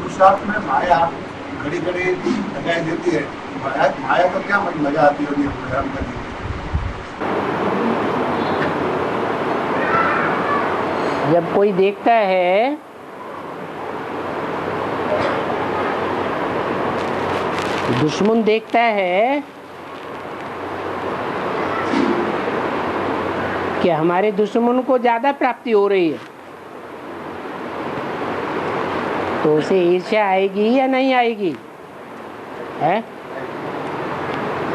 पुरुषार्थ में माया घड़ी घड़ी दिखाई देती है। माया को क्या मजा आती होगी हैरान करने की? जब कोई देखता है दुश्मन देखता है कि हमारे दुश्मन को ज्यादा प्राप्ति हो रही है, तो उसे ईर्ष्या आएगी या नहीं आएगी? है?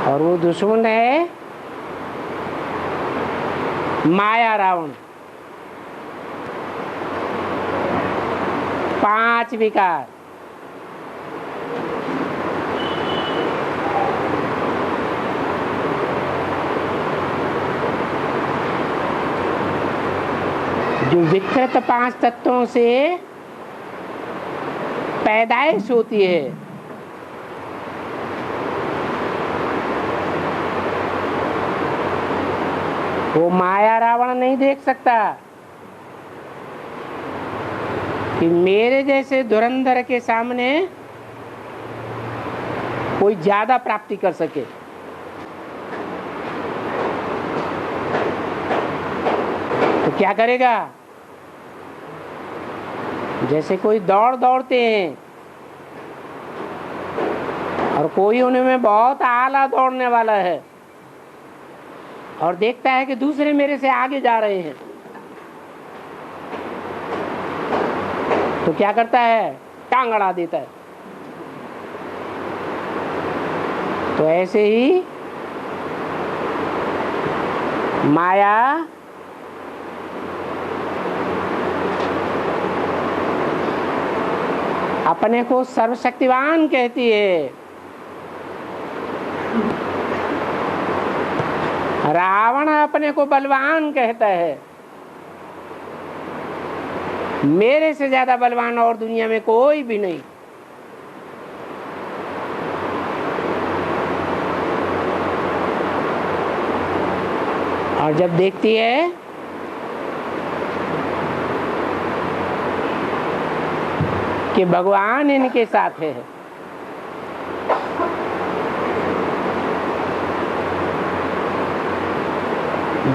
और वो दुश्मन है माया, रावण। 5 विकार। जो विकृत 5 तत्वों से पैदाइश होती है, वो माया रावण नहीं देख सकता कि मेरे जैसे धुरंधर के सामने कोई ज्यादा प्राप्ति कर सके। तो क्या करेगा? जैसे कोई दौड़ते हैं और कोई उनमें बहुत आला दौड़ने वाला है और देखता है कि दूसरे मेरे से आगे जा रहे हैं, तो क्या करता है? टांग अड़ा देता है। तो ऐसे ही माया अपने को सर्वशक्तिवान कहती है, रावण अपने को बलवान कहता है। मेरे से ज्यादा बलवान और दुनिया में कोई भी नहीं। और जब देखती है कि भगवान इनके साथ है,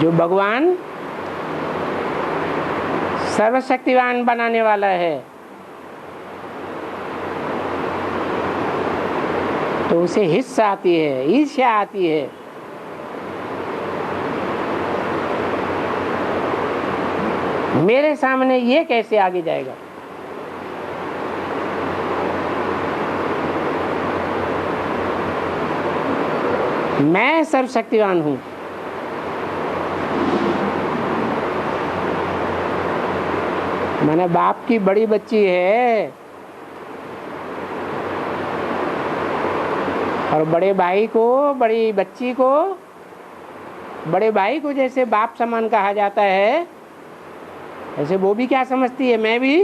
जो भगवान सर्वशक्तिवान बनाने वाला है, तो उसे हिस्सा आती है, ईर्ष्या आती है। मेरे सामने ये कैसे आगे जाएगा? मैं सर्वशक्तिवान हूं। मैंने बाप की बड़ी बच्ची है और बड़े भाई को, बड़ी बच्ची को, बड़े भाई को जैसे बाप समान कहा जाता है, ऐसे वो भी क्या समझती है? मैं भी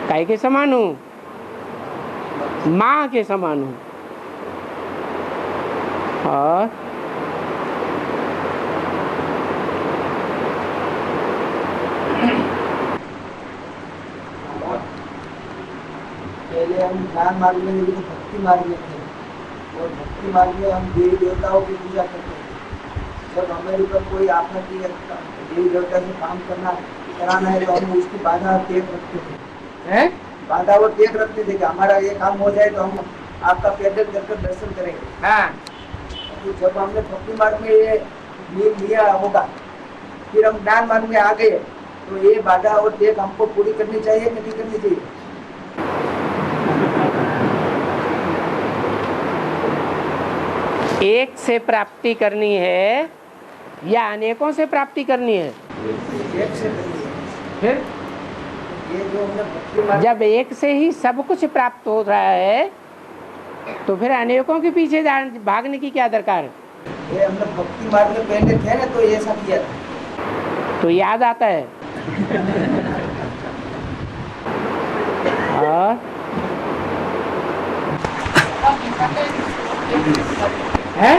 काय के समान हूँ, माँ के समान हूँ। और पहले हम ज्ञान मार्ग में नहीं, भक्ति मार्ग में थे, और भक्ति मार्ग में हम देवी देवताओं की पूजा करते थे। जब हमारे ऊपर कोई आपत्ति है, देवी देवता से काम कराना है, तो हम उसकी बाधा त्याग रखते थे। बाधा वो त्याग रखते थे कि हमारा ये काम हो जाए तो हम आपका पैदल कर दर्शन करेंगे। हाँ। तो जब हमने भक्ति मार्ग में ये लिया होगा, फिर हम ज्ञान मार्ग में आ गए, तो ये बाधा और त्याग हमको पूरी करनी चाहिए कि नहीं करनी चाहिए? एक से प्राप्ति करनी है या अनेकों से प्राप्ति करनी है? एक से करनी है। फिर ये जो हमने भक्ति मार्ग, जब एक से ही सब कुछ प्राप्त हो रहा है, तो फिर अनेकों के पीछे भागने की क्या दरकार है? ये हमने भक्ति मार्ग में पहले थे ना, तो ऐसा किया था, तो याद आता है। और है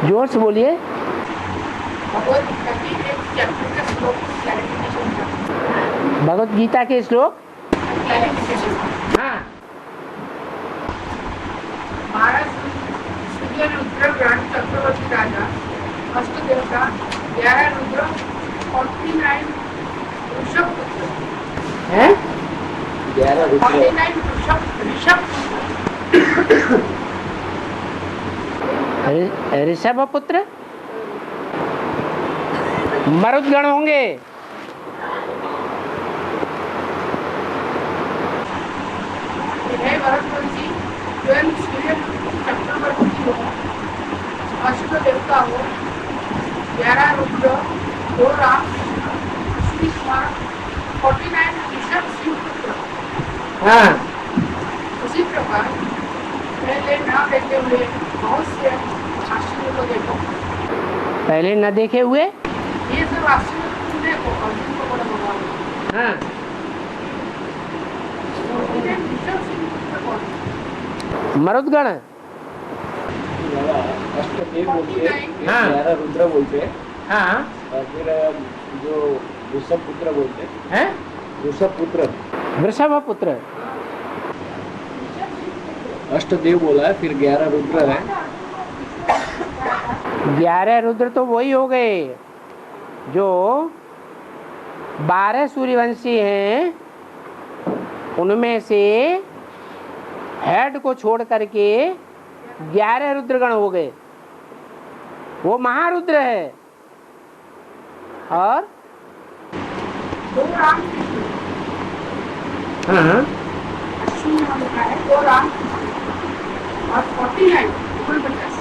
जोर से बोलिए। भगवत गीता की एक चैप्टर का श्लोक क्लैरिफिकेशन था। भगवत गीता के श्लोक क्लैरिफिकेशन। हाँ। 12 सूर्य रुद्र ग्रहण चक्रवर्ती राजा अष्ट देवता 11 रुद्र 49 ऋषभ पुत्र हैं? 49 ऋषभ ऋषभ पुत्र मरुदगण होंगे। हे भरतवंशी स्वयं सूर्य चक्रवर्ती हो, अष्ट देवता हो, 11 रुद्र, 2 राम, अश्विनी कुमार, 49 ऋषभ शिव पुत्र। हाँ। उसी प्रकार पहले न देखे हुए बहुत से आश्चर्य को देखो। पहले न देखे हुए ये सब आश्चर्य तुम देखो अर्जुन को बोला भगवान। हाँ। 49 ऋषभ शिव पुत्र कौन? मरुदगण। अष्टदेव बोलते हैं, हाँ। 11 रुद्र बोलते हैं, हाँ। और फिर जो ऋषभ पुत्र बोलते हैं, हैं? ऋषभ पुत्र वृषभ पुत्र। अष्टदेव बोला है, फिर 11 रुद्र है। 11 रुद्र तो वही हो गए जो 12 सूर्यवंशी हैं, उनमें से हेड को छोड़ करके 11 रुद्रगण हो गए। वो महारुद्र है। और 2 राम हाँ, अश्विनी में लिखा है 2 राम और 49 49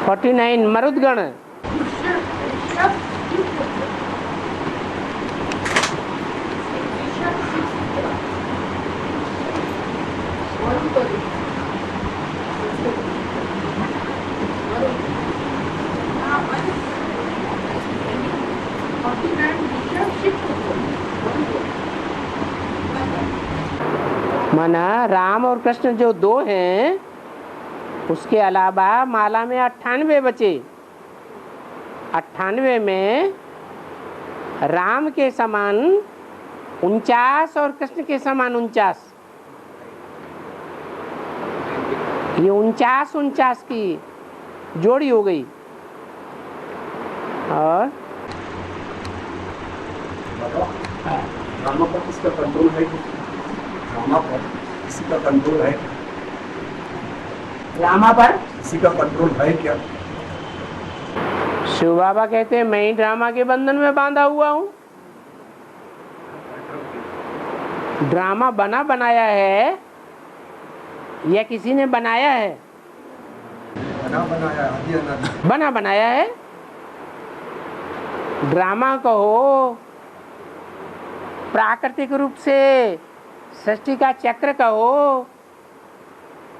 49 मरुदगण। ऋषभ शिव पुत्र। ऋषभ शिव पुत्र वरुण को देखो। यहाँ पर 49 ऋषभ शिव पुत्र वरुण को देखो। माना राम और कृष्ण जो 2 हैं, उसके अलावा माला में 98 बचे। 98 में राम के समान 49 और कृष्ण के समान 49। ये 49 की जोड़ी हो गई। और ड्रामा पर किसका कंट्रोल है? ड्रामा पर किसी का कंट्रोल है? रामा पर किसी का कंट्रोल है क्या? शिव बाबा कहते हैं मैं ही ड्रामा के बंधन में बांधा हुआ हूँ। ड्रामा बना बनाया है या किसी ने बनाया है? बना बनाया आदि अनादि। बना बनाया है। ड्रामा कहो, प्राकृतिक रूप से सृष्टि का चक्र कहो,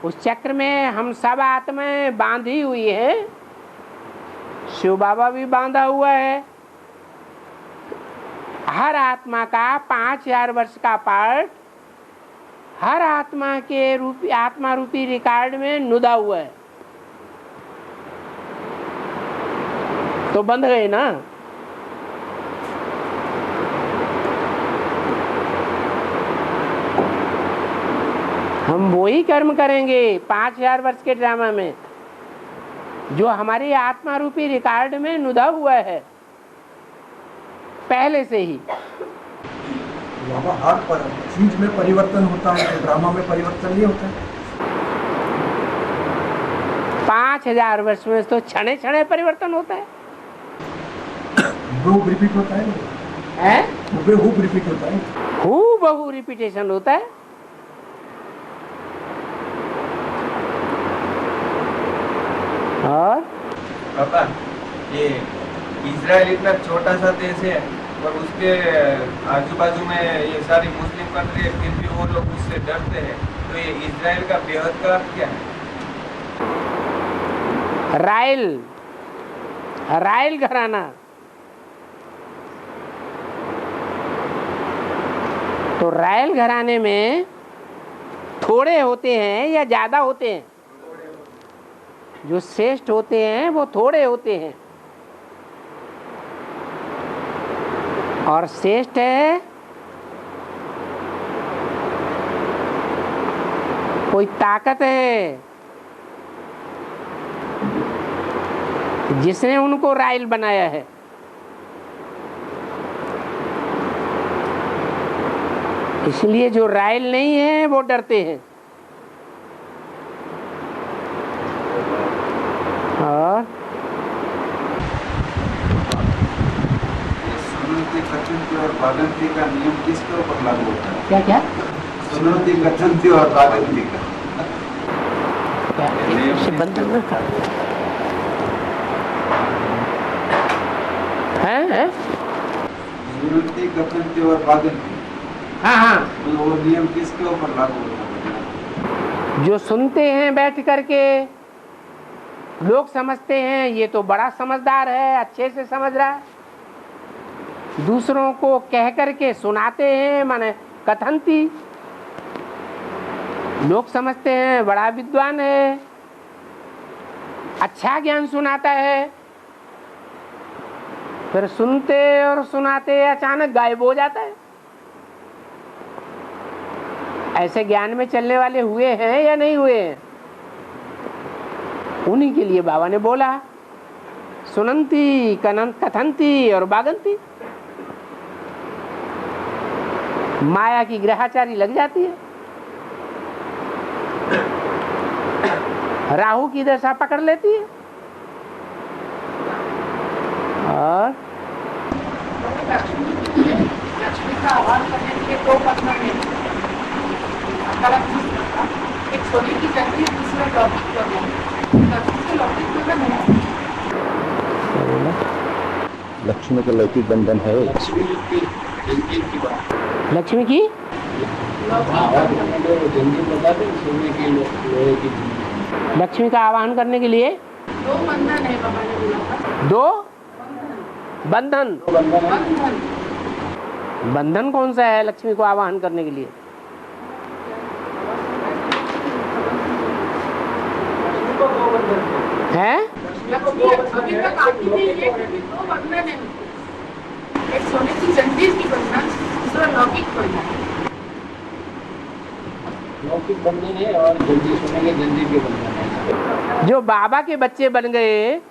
उस चक्र में हम सब आत्माएं बांधी हुई है। शिव बाबा भी बांधा हुआ है। हर आत्मा का 5000 वर्ष का पार्ट हर आत्मा के रूपी आत्मा रूपी रिकॉर्ड में नुदा हुआ है। तो बंध गए ना। हम वही कर्म करेंगे 5000 वर्ष के ड्रामा में जो हमारी आत्मा रूपी रिकॉर्ड में नुदा हुआ है पहले से ही। बाबा हर पर चीज में परिवर्तन होता है, तो ड्रामा में परिवर्तन नहीं होता है। 5000 वर्ष में तो क्षणे क्षणे परिवर्तन होता है। हुबहू रिपीट होता है, हुबहू रिपीट होता है, हूबहू रिपीटेशन होता है। और पापा ये इजराइल इतना छोटा सा देश है और उसके आजू बाजू में ये सारी मुस्लिम कंट्री है, फिर भी वो लोग उससे डरते हैं। तो ये इजराइल का बेहद का अर्थ क्या है? राइल घराना। तो राइल घराने में थोड़े होते हैं या ज्यादा होते हैं? जो श्रेष्ठ होते हैं वो थोड़े होते हैं, और श्रेष्ठ है कोई ताकत है जिसने उनको राइल बनाया है। इसलिए जो राइल नहीं है वो डरते हैं। और सुनती कथनती और भागंती का नियम किसके ऊपर लागू होता है? क्या क्या सुनती कथनती और भागंती का बंधन न कर है? सुनती कथनती और भागंती, हाँ हाँ, तो वो नियम किसके ऊपर लागू होता है? जो सुनते हैं बैठ करके, लोग समझते हैं ये तो बड़ा समझदार है, अच्छे से समझ रहा है। दूसरों को कह करके सुनाते हैं, माने कथनती, लोग समझते हैं बड़ा विद्वान है, अच्छा ज्ञान सुनाता है। फिर सुनते और सुनाते अचानक गायब हो जाता है। ऐसे ज्ञान में चलने वाले हुए हैं या नहीं हुए हैं? उन्हीं के लिए बाबा ने बोला सुनंती कथंती और बागंती। माया की ग्रहाचारी लग जाती है, राहु की दशा पकड़ लेती है। और लक्ष्मी का आह्वान करने के लिए 2 पत्थर हैं। एक सोने की जंजीर, दूसरा लौकिक बंधन है। लक्ष्मी का लौकिक बंधन है। लक्ष्मी की लक्ष्मी का आवाहन करने के लिए 2 बंधन है, बाबा ने बोला था। 2 बंधन। बंधन कौन सा है लक्ष्मी को आवाहन करने के लिए? है लक्ष्मी अभी तक आती नहीं है, 2 बंधन है। एक सोने की जंजीर की बंधन, दूसरा लौकिक बंधन। लौकिक बंधन है और जंजीर, सोने के जंजीर के बंधन है। जो बाबा के बच्चे बन गए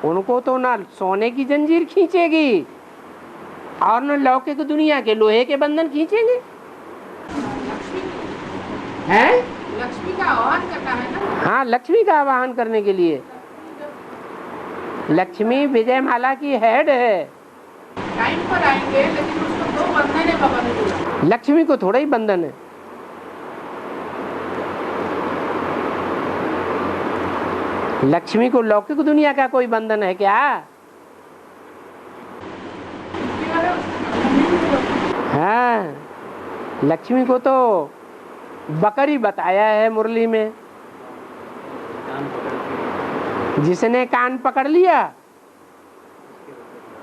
उनको तो ना सोने की जंजीर खींचेगी और न लौकिक दुनिया के लोहे के बंधन खींचेंगे। हैं? लक्ष्मी का आह्वान करना है ना। हाँ, लक्ष्मी का आवाहन करने के लिए। लक्ष्मी विजय माला की हेड है। टाइम पर आएंगे, लेकिन उसको 2 बंधन है, बाबा ने बोला। लक्ष्मी को थोड़ा ही बंधन है। लक्ष्मी को लौकिक दुनिया का कोई बंधन है क्या? हाँ, लक्ष्मी को तो बकरी बताया है मुरली में। जिसने कान पकड़ लिया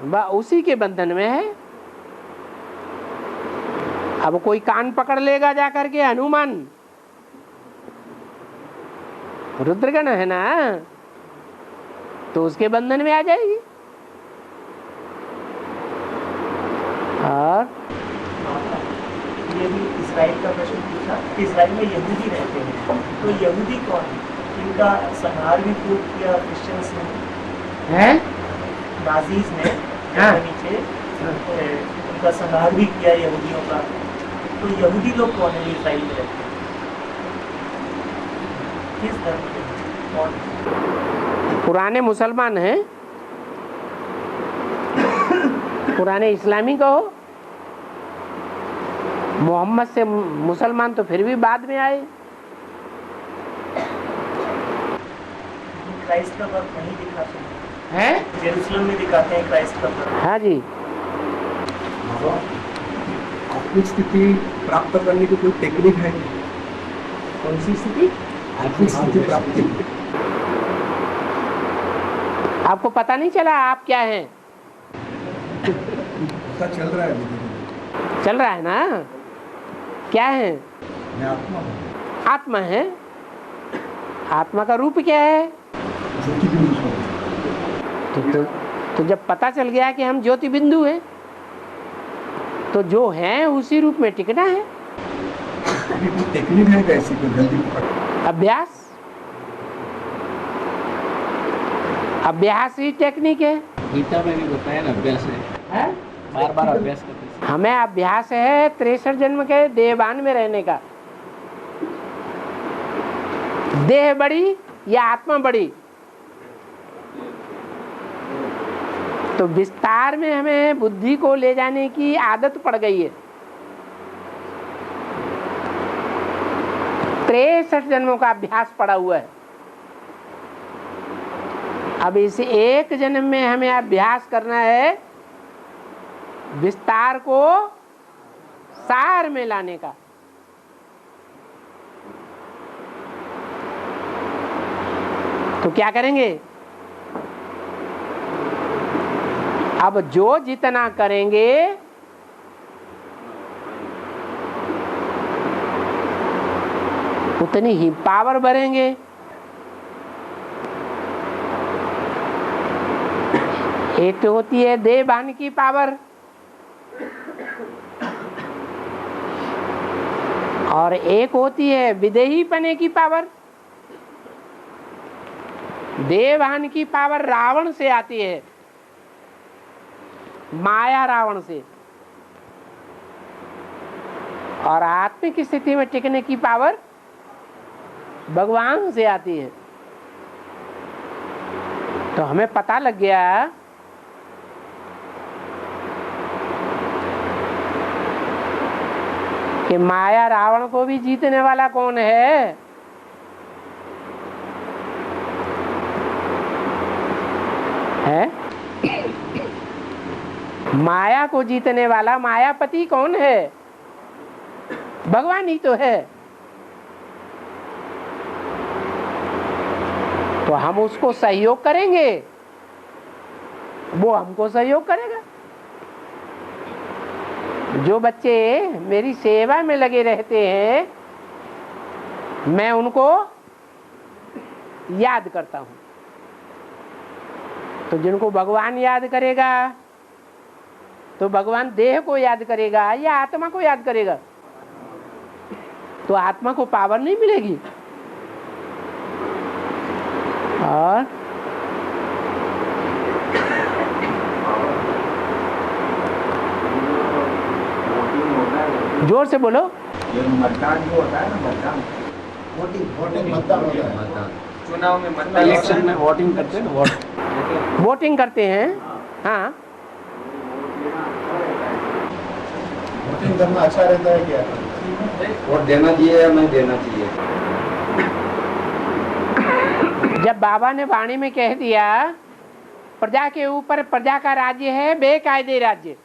वह उसी के बंधन में है। अब कोई कान पकड़ लेगा जाकर के, हनुमान रुद्रगण है ना, तो उसके बंधन में आ जाएगी। और ये भी इजराइल का प्रश्न पूछा। इजराइल में यहूदी रहते हैं, तो यहूदी कौन है? इनका संहार भी खूब किया क्रिश्चियंस ने, है नाजीज ने हाँ। नीचे उनका संहार भी किया यहूदियों का। तो यहूदी लोग कौन है इजराइल में रहते हैं? किस धर्म के हैं? कौन? पुराने मुसलमान हैं, पुराने इस्लामी कहो। मोहम्मद से मुसलमान तो फिर भी बाद में आए। क्राइस्ट का बर्थ नहीं दिखाते है? जेरूसलम में दिखाते हैं क्राइस्ट का बर्थ। हाँ जी। आत्मिक स्थिति प्राप्त करने की कोई टेक्निक है? कौन सी स्थिति? आत्मिक स्थिति प्राप्ति। आपको पता नहीं चला आप क्या हैं? पता चल रहा है मुझे। चल रहा है ना? क्या है? मैं आत्मा हूँ। आत्मा है। आत्मा का रूप क्या है? ज्योति बिंदु स्वरूप। तो जब पता चल गया कि हम ज्योति बिंदु हैं, तो जो हैं उसी रूप में टिकना है। टेक्निक है कैसी को जल्दी पकड़। अभ्यास, अभ्यास ही टेक्निक है। गीता में भी बताया ना, अभ्यास है, बार बार अभ्यास करते हैं। हमें अभ्यास है 63 जन्म के देहबान में रहने का। देह बड़ी या आत्मा बड़ी? तो विस्तार में हमें बुद्धि को ले जाने की आदत पड़ गई है। 63 जन्मों का अभ्यास पड़ा हुआ है। अब इस एक जन्म में हमें अभ्यास करना है विस्तार को सार में लाने का। तो क्या करेंगे? अब जो जितना करेंगे उतनी ही पावर भरेंगे। एक तो होती है देहभान की पावर, और एक होती है विदेही पने की पावर। देवभान की पावर रावण से आती है, माया रावण से, और आत्मिक स्थिति में टिकने की पावर भगवान से आती है। तो हमें पता लग गया कि माया रावण को भी जीतने वाला कौन है? माया को जीतने वाला मायापति कौन है? भगवान ही तो है। तो हम उसको सहयोग करेंगे, वो हमको सहयोग करेगा। जो बच्चे मेरी सेवा में लगे रहते हैं, मैं उनको याद करता हूं। तो जिनको भगवान याद करेगा, तो भगवान देह को याद करेगा या आत्मा को याद करेगा? तो आत्मा को पावर नहीं मिलेगी। और जोर से बोलो। ये मतदान जो होता है ना, मतदान वोटिंग मतदान होता है। चुनाव में मतदान, इलेक्शन में वोटिंग करते हैं ना, वोटिंग करते हैं। हाँ, वोटिंग करना अच्छा रहता है क्या? वोट देना चाहिए या नहीं देना चाहिए? जब बाबा ने वाणी में कह दिया प्रजा के ऊपर प्रजा का राज्य है, बेकायदे राज्य,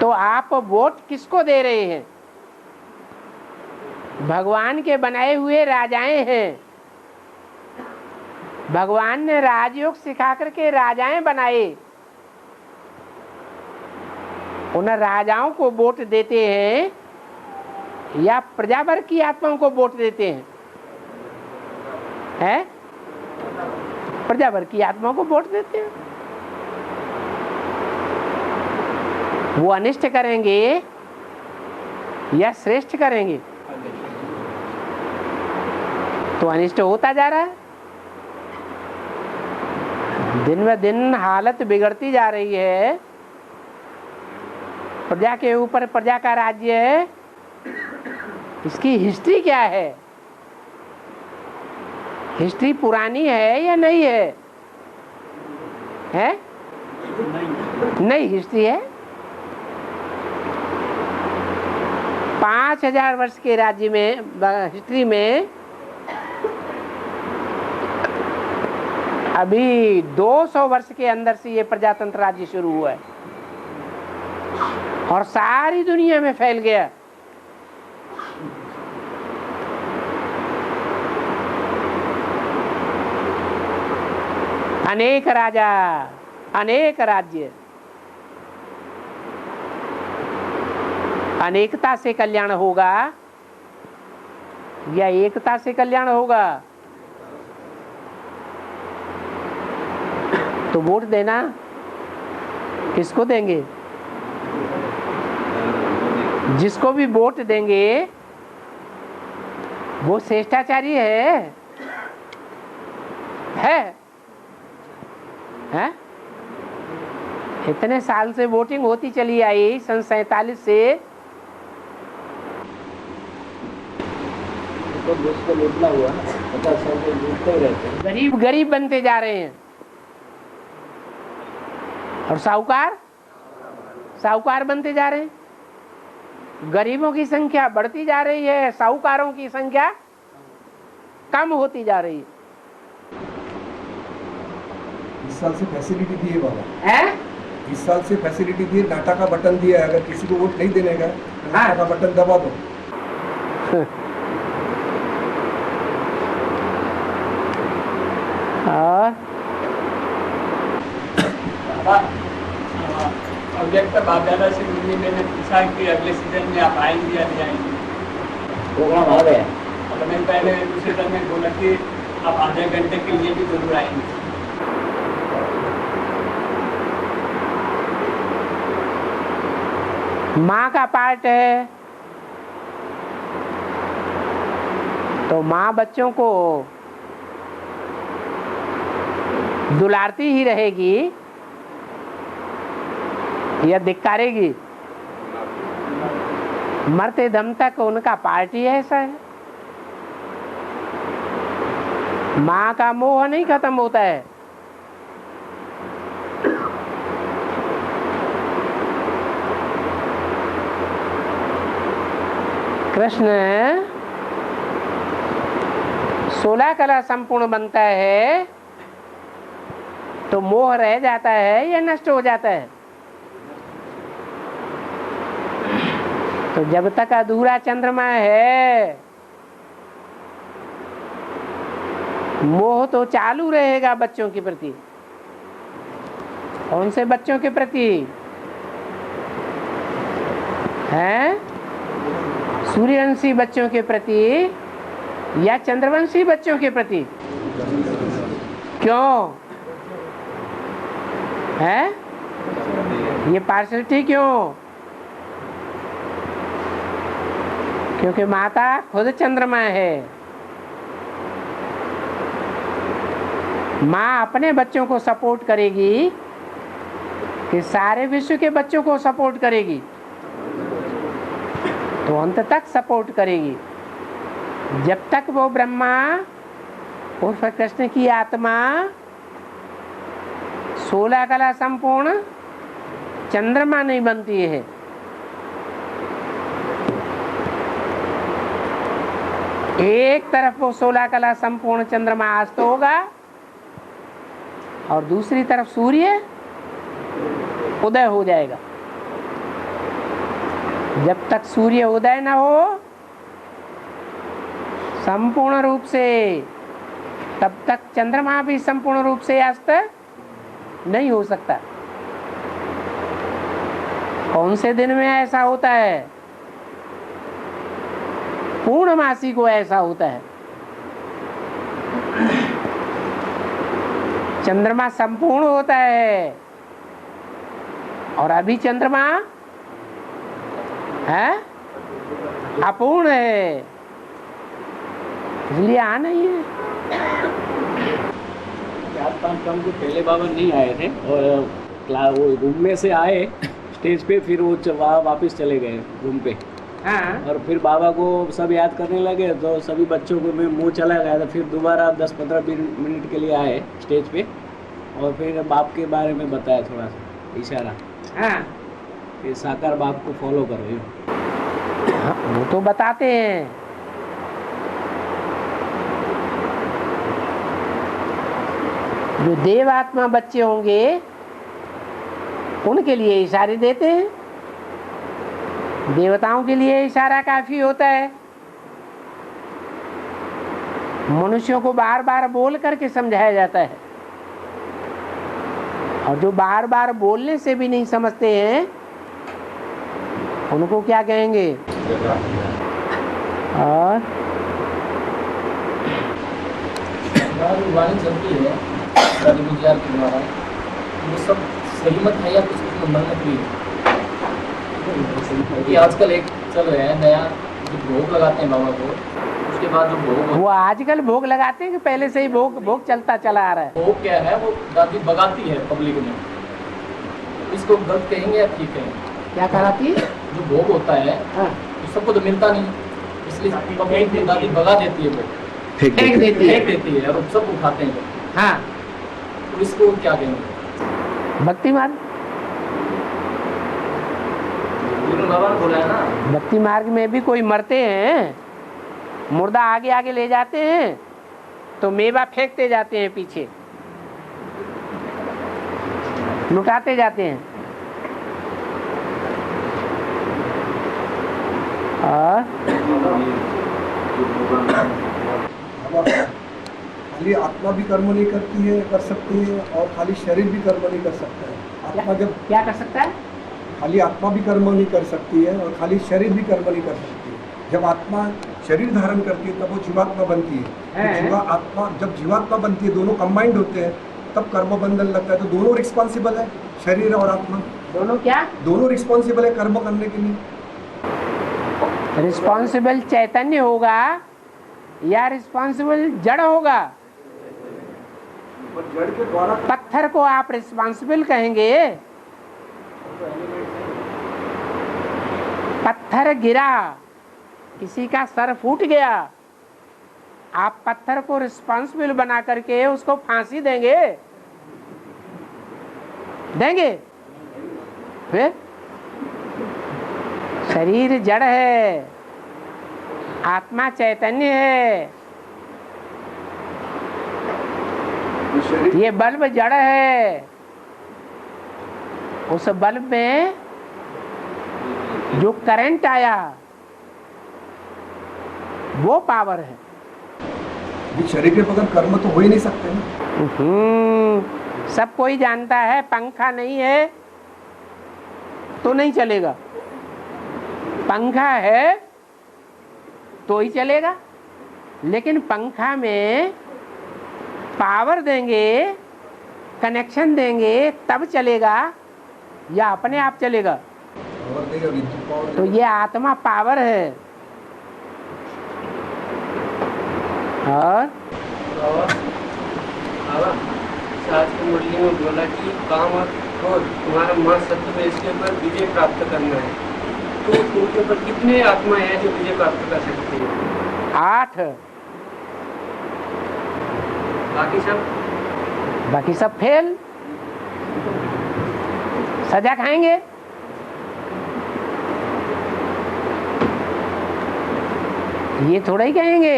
तो आप वोट किसको दे रहे हैं? भगवान के बनाए हुए राजाएं हैं। भगवान ने राजयोग सिखा करके राजाएं बनाए, उन राजाओं को वोट देते हैं या प्रजा वर्ग की आत्माओं को वोट देते हैं? हैं? प्रजा वर्ग की आत्माओं को वोट देते हैं। वो अनिष्ट करेंगे या श्रेष्ठ करेंगे? तो अनिष्ट होता जा रहा है। दिन ब दिन हालत बिगड़ती जा रही है। प्रजा के ऊपर प्रजा का राज्य है। इसकी हिस्ट्री क्या है? हिस्ट्री पुरानी है या नहीं है? है? नई हिस्ट्री है। 5000 वर्ष के राज्य में, हिस्ट्री में अभी 200 वर्ष के अंदर से ये प्रजातंत्र राज्य शुरू हुआ है और सारी दुनिया में फैल गया। अनेक राजा, अनेक राज्य, अनेकता से कल्याण होगा या एकता से कल्याण होगा? तो वोट देना किसको देंगे? जिसको भी वोट देंगे वो श्रेष्ठाचारी है? इतने साल से वोटिंग होती चली आई, सन 47 से। तो मुझको लूटना हुआ, 50 साल से लूटते ही रहते हैं। गरीब गरीब बनते जा रहे हैं और साहूकार साहूकार बनते जा रहे हैं। गरीबों की संख्या बढ़ती जा रही है, साहूकारों की संख्या कम होती जा रही है। 20 साल से फैसिलिटी दी है बाबा, हैं? 20 साल से फैसिलिटी दी है, डाटा का बटन दिया है, अगर किसी को वोट नहीं देने का डाटा का बटन दबा दो। अव्यक्त बाप दादा से मिलने मैंने पूछा कि अगले सीजन में आप आएंगे या नहीं आएंगे। प्रोग्राम आ गया, मतलब मैं पहले दूसरे दिन में बोला कि आप आधे घंटे के लिए भी जरूर आएंगे। माँ का पार्ट है तो माँ बच्चों को दुलारती ही रहेगी या धिक्कारेगी? मरते दम तक उनका पार्ट ही ऐसा है। माँ का मोह नहीं खत्म होता है। कृष्ण 16 कला संपूर्ण बनता है तो मोह रह जाता है या नष्ट हो जाता है? तो जब तक अधूरा चंद्रमा है मोह तो चालू रहेगा बच्चों के प्रति। कौन से बच्चों के प्रति हैं? सूर्यवंशी बच्चों के प्रति या चंद्रवंशी बच्चों के प्रति? क्यों है ये पार्शलिटी? क्यों? क्योंकि माता खुद चंद्रमा है। माँ अपने बच्चों को सपोर्ट करेगी कि सारे विश्व के बच्चों को सपोर्ट करेगी, तो अंत तक सपोर्ट करेगी। जब तक वो ब्रह्मा उर्फ कृष्ण की आत्मा 16 कला संपूर्ण चंद्रमा नहीं बनती है। एक तरफ वो 16 कला संपूर्ण चंद्रमा अस्त होगा और दूसरी तरफ सूर्य उदय हो जाएगा। जब तक सूर्य उदय न हो संपूर्ण रूप से, तब तक चंद्रमा भी संपूर्ण रूप से अस्त नहीं हो सकता। कौन से दिन में ऐसा होता है? पूर्णमासी को ऐसा होता है। चंद्रमा संपूर्ण होता है और अभी चंद्रमा है अपूर्ण है, इसलिए आ नहीं है। 4-5 साल के पहले बाबा नहीं आए थे और वो रूम में से आए स्टेज पे, फिर वो वहाँ वापस चले गए रूम पे। हाँ। और फिर बाबा को सब याद करने लगे तो सभी बच्चों को में मुँह चला गया था। फिर दोबारा 10-15 मिनट के लिए आए स्टेज पे और फिर बाप के बारे में बताया थोड़ा सा इशारा। हाँ। फिर साकार बाप को फॉलो करो। वो तो बताते हैं। जो देवात्मा बच्चे होंगे उनके लिए इशारे देते हैं, देवताओं के लिए इशारा काफी होता है। मनुष्यों को बार बार बोल करके समझाया जाता है, और जो बार बार बोलने से भी नहीं समझते हैं उनको क्या कहेंगे? और हमारी वाणी चलती है दादी गुजरात के द्वारा, वो सब सही मत है या कुछ उसमें मन्नत भी है? कि आजकल एक चल रहा है नया, जो भोग लगाते हैं बाबा को, उसके बाद जो भोग वो आजकल भोग लगाते हैं कि पहले से ही भोग चलता चला आ रहा है? भोग क्या है, वो दादी बगाती है पब्लिक में, इसको गलत कहेंगे या ठीक कहेंगे? क्या कराती है? जो भोग होता है तो सबको तो मिलता नहीं, इसलिए पब्लिक में दादी बगा देती है, वो फेंक देती है और सब उठाते हैं। हाँ, तो इसको क्या कहेंगे? भक्ति मार्ग। बाबा ने बोला है ना, भक्ति मार्ग में भी कोई मरते हैं, मुर्दा आगे आगे ले जाते हैं तो मेवा फेंकते जाते हैं पीछे, लुटाते जाते हैं। और खाली आत्मा भी कर्म नहीं करती है, कर सकती है, और खाली शरीर भी कर्म नहीं कर सकता है। आत्मा जब क्या कर सकता है? खाली आत्मा भी कर्म नहीं कर सकती है और खाली शरीर भी कर्म नहीं कर सकती है। जब आत्मा शरीर धारण करती है तब वो जीवात्मा बनती है। जब जीवात्मा बनती है, दोनों कंबाइंड होते हैं, तब कर्म बंधन लगता है। तो दोनों रिस्पॉन्सिबल है, शरीर और आत्मा दोनों। क्या दोनों रिस्पॉन्सिबल है कर्म करने के लिए? रिस्पॉन्सिबल चैतन्य होगा या रिस्पॉन्सिबल जड़ होगा? जड़ के द्वारा पत्थर को आप रिस्पॉन्सिबल कहेंगे? पत्थर गिरा, किसी का सर फूट गया, आप पत्थर को रिस्पॉन्सिबल बना करके उसको फांसी देंगे? फिर शरीर जड़ है, आत्मा चैतन्य है, ये बल्ब जड़ है, उस बल्ब में जो करंट आया वो पावर है। शरीर के बगैर कर्म तो हो ही नहीं सकते। सब कोई जानता है पंखा नहीं है तो नहीं चलेगा, पंखा है तो ही चलेगा। लेकिन पंखा में पावर देंगे, कनेक्शन देंगे तब चलेगा या अपने आप चलेगा? तो ये आत्मा पावर है। और आज की मुरली में बोला कि काम और क्रोध तुम्हारा मन शत्रु है, इसके ऊपर विजय प्राप्त करना है। तो उनके ऊपर कितने आत्मा है जो विजय प्राप्त कर सकते हैं? 8। बाकी सब फेल, सजा खाएंगे। ये थोड़ा ही कहेंगे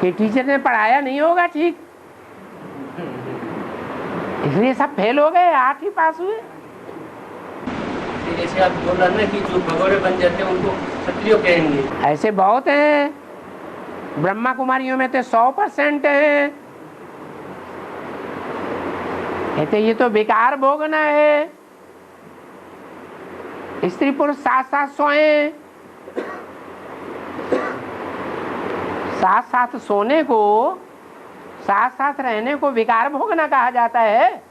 कि टीचर ने पढ़ाया नहीं होगा ठीक, इसलिए सब फेल हो गए, 8 ही पास हुए। जैसे आप बोल रहे ना कि जो भगोड़े बन जाते हैं उनको क्षत्रिय कहेंगे, ऐसे बहुत हैं। ब्रह्मा कुमारियों में तो 100% है। कहते ये तो बेकार भोगना है। स्त्री पुरुष साथ साथ सोए, साथ साथ सोने को, साथ साथ रहने को विकार भोगना कहा जाता है।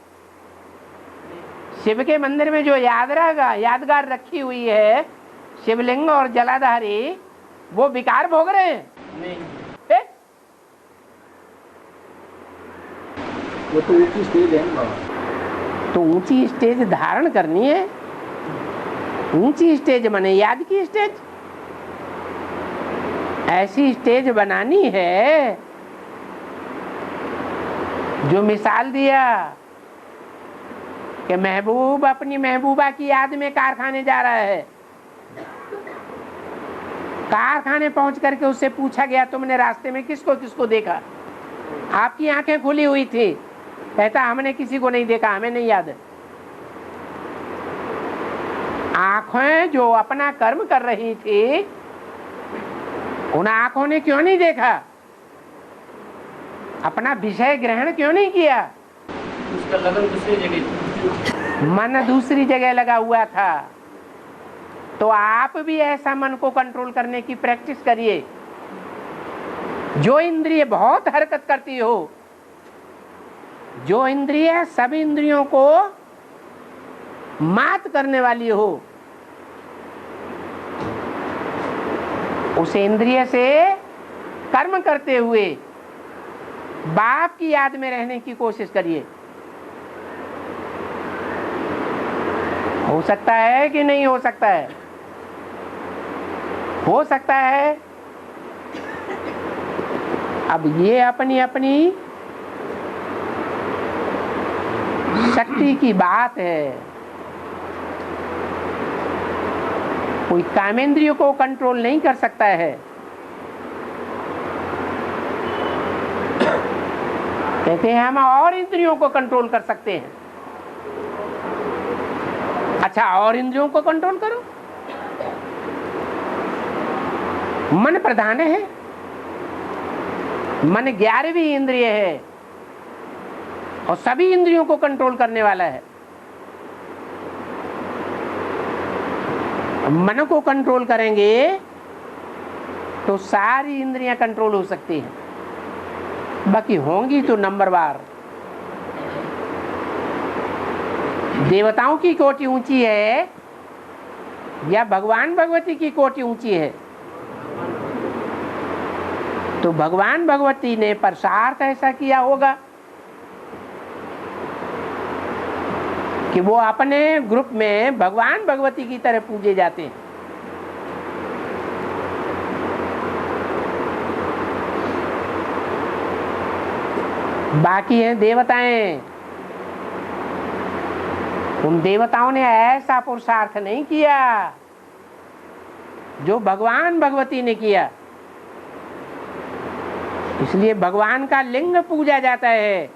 शिव के मंदिर में जो यादगार रखी हुई है, शिवलिंग और जलाधारी, वो विकार भोग रहे हैं? नहीं, वो तो ऊंची स्टेज है ना। तो ऊंची स्टेज धारण करनी है। ऊंची स्टेज माने याद की स्टेज, ऐसी स्टेज बनानी है जो मिसाल दिया कि महबूब अपनी महबूबा की याद में कारखाने जा रहा है। कारखाने पहुंच करके उससे पूछा गया तुमने रास्ते में किसको किसको देखा? आपकी आंखें खुली हुई थी। कहता हमने किसी को नहीं देखा, हमें नहीं याद है। आंखें जो अपना कर्म कर रही थी, उन आंखों ने क्यों नहीं देखा? अपना विषय ग्रहण क्यों नहीं किया? उसका लगन दूसरी जगह, मन दूसरी जगह लगा हुआ था। तो आप भी ऐसा मन को कंट्रोल करने की प्रैक्टिस करिए जो इंद्रिय बहुत हरकत करती हो, जो इंद्रिय सभी इंद्रियों को मात करने वाली हो, उस इंद्रिय से कर्म करते हुए बाप की याद में रहने की कोशिश करिए। हो सकता है कि नहीं हो सकता है? हो सकता है। अब ये अपनी अपनी शक्ति की बात है। कोई कामेंद्रियों को कंट्रोल नहीं कर सकता है। कहते हैं हम और इंद्रियों को कंट्रोल कर सकते हैं। अच्छा, और इंद्रियों को कंट्रोल करो। मन प्रधान है, मन 11वीं इंद्रिय है और सभी इंद्रियों को कंट्रोल करने वाला है। मन को कंट्रोल करेंगे तो सारी इंद्रियां कंट्रोल हो सकती हैं, बाकी होंगी तो नंबरवार। देवताओं की कोटि ऊंची है या भगवान भगवती की कोटि ऊंची है? तो भगवान भगवती ने पुरुषार्थ ऐसा किया होगा कि वो अपने ग्रुप में भगवान भगवती की तरह पूजे जाते हैं। बाकी हैं देवताएं। उन देवताओं ने ऐसा पुरुषार्थ नहीं किया जो भगवान भगवती ने किया, इसलिए भगवान का लिंग पूजा जाता है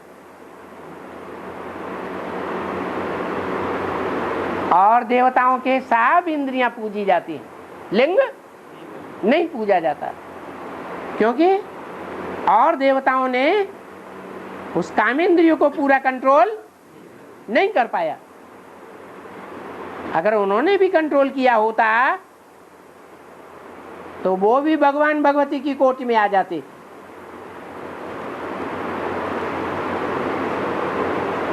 और देवताओं के सब इंद्रियां पूजी जाती हैं, लिंग नहीं पूजा जाता। क्योंकि और देवताओं ने उस कामेंद्रियों को पूरा कंट्रोल नहीं कर पाया। अगर उन्होंने भी कंट्रोल किया होता तो वो भी भगवान भगवती की कोटि में आ जाते।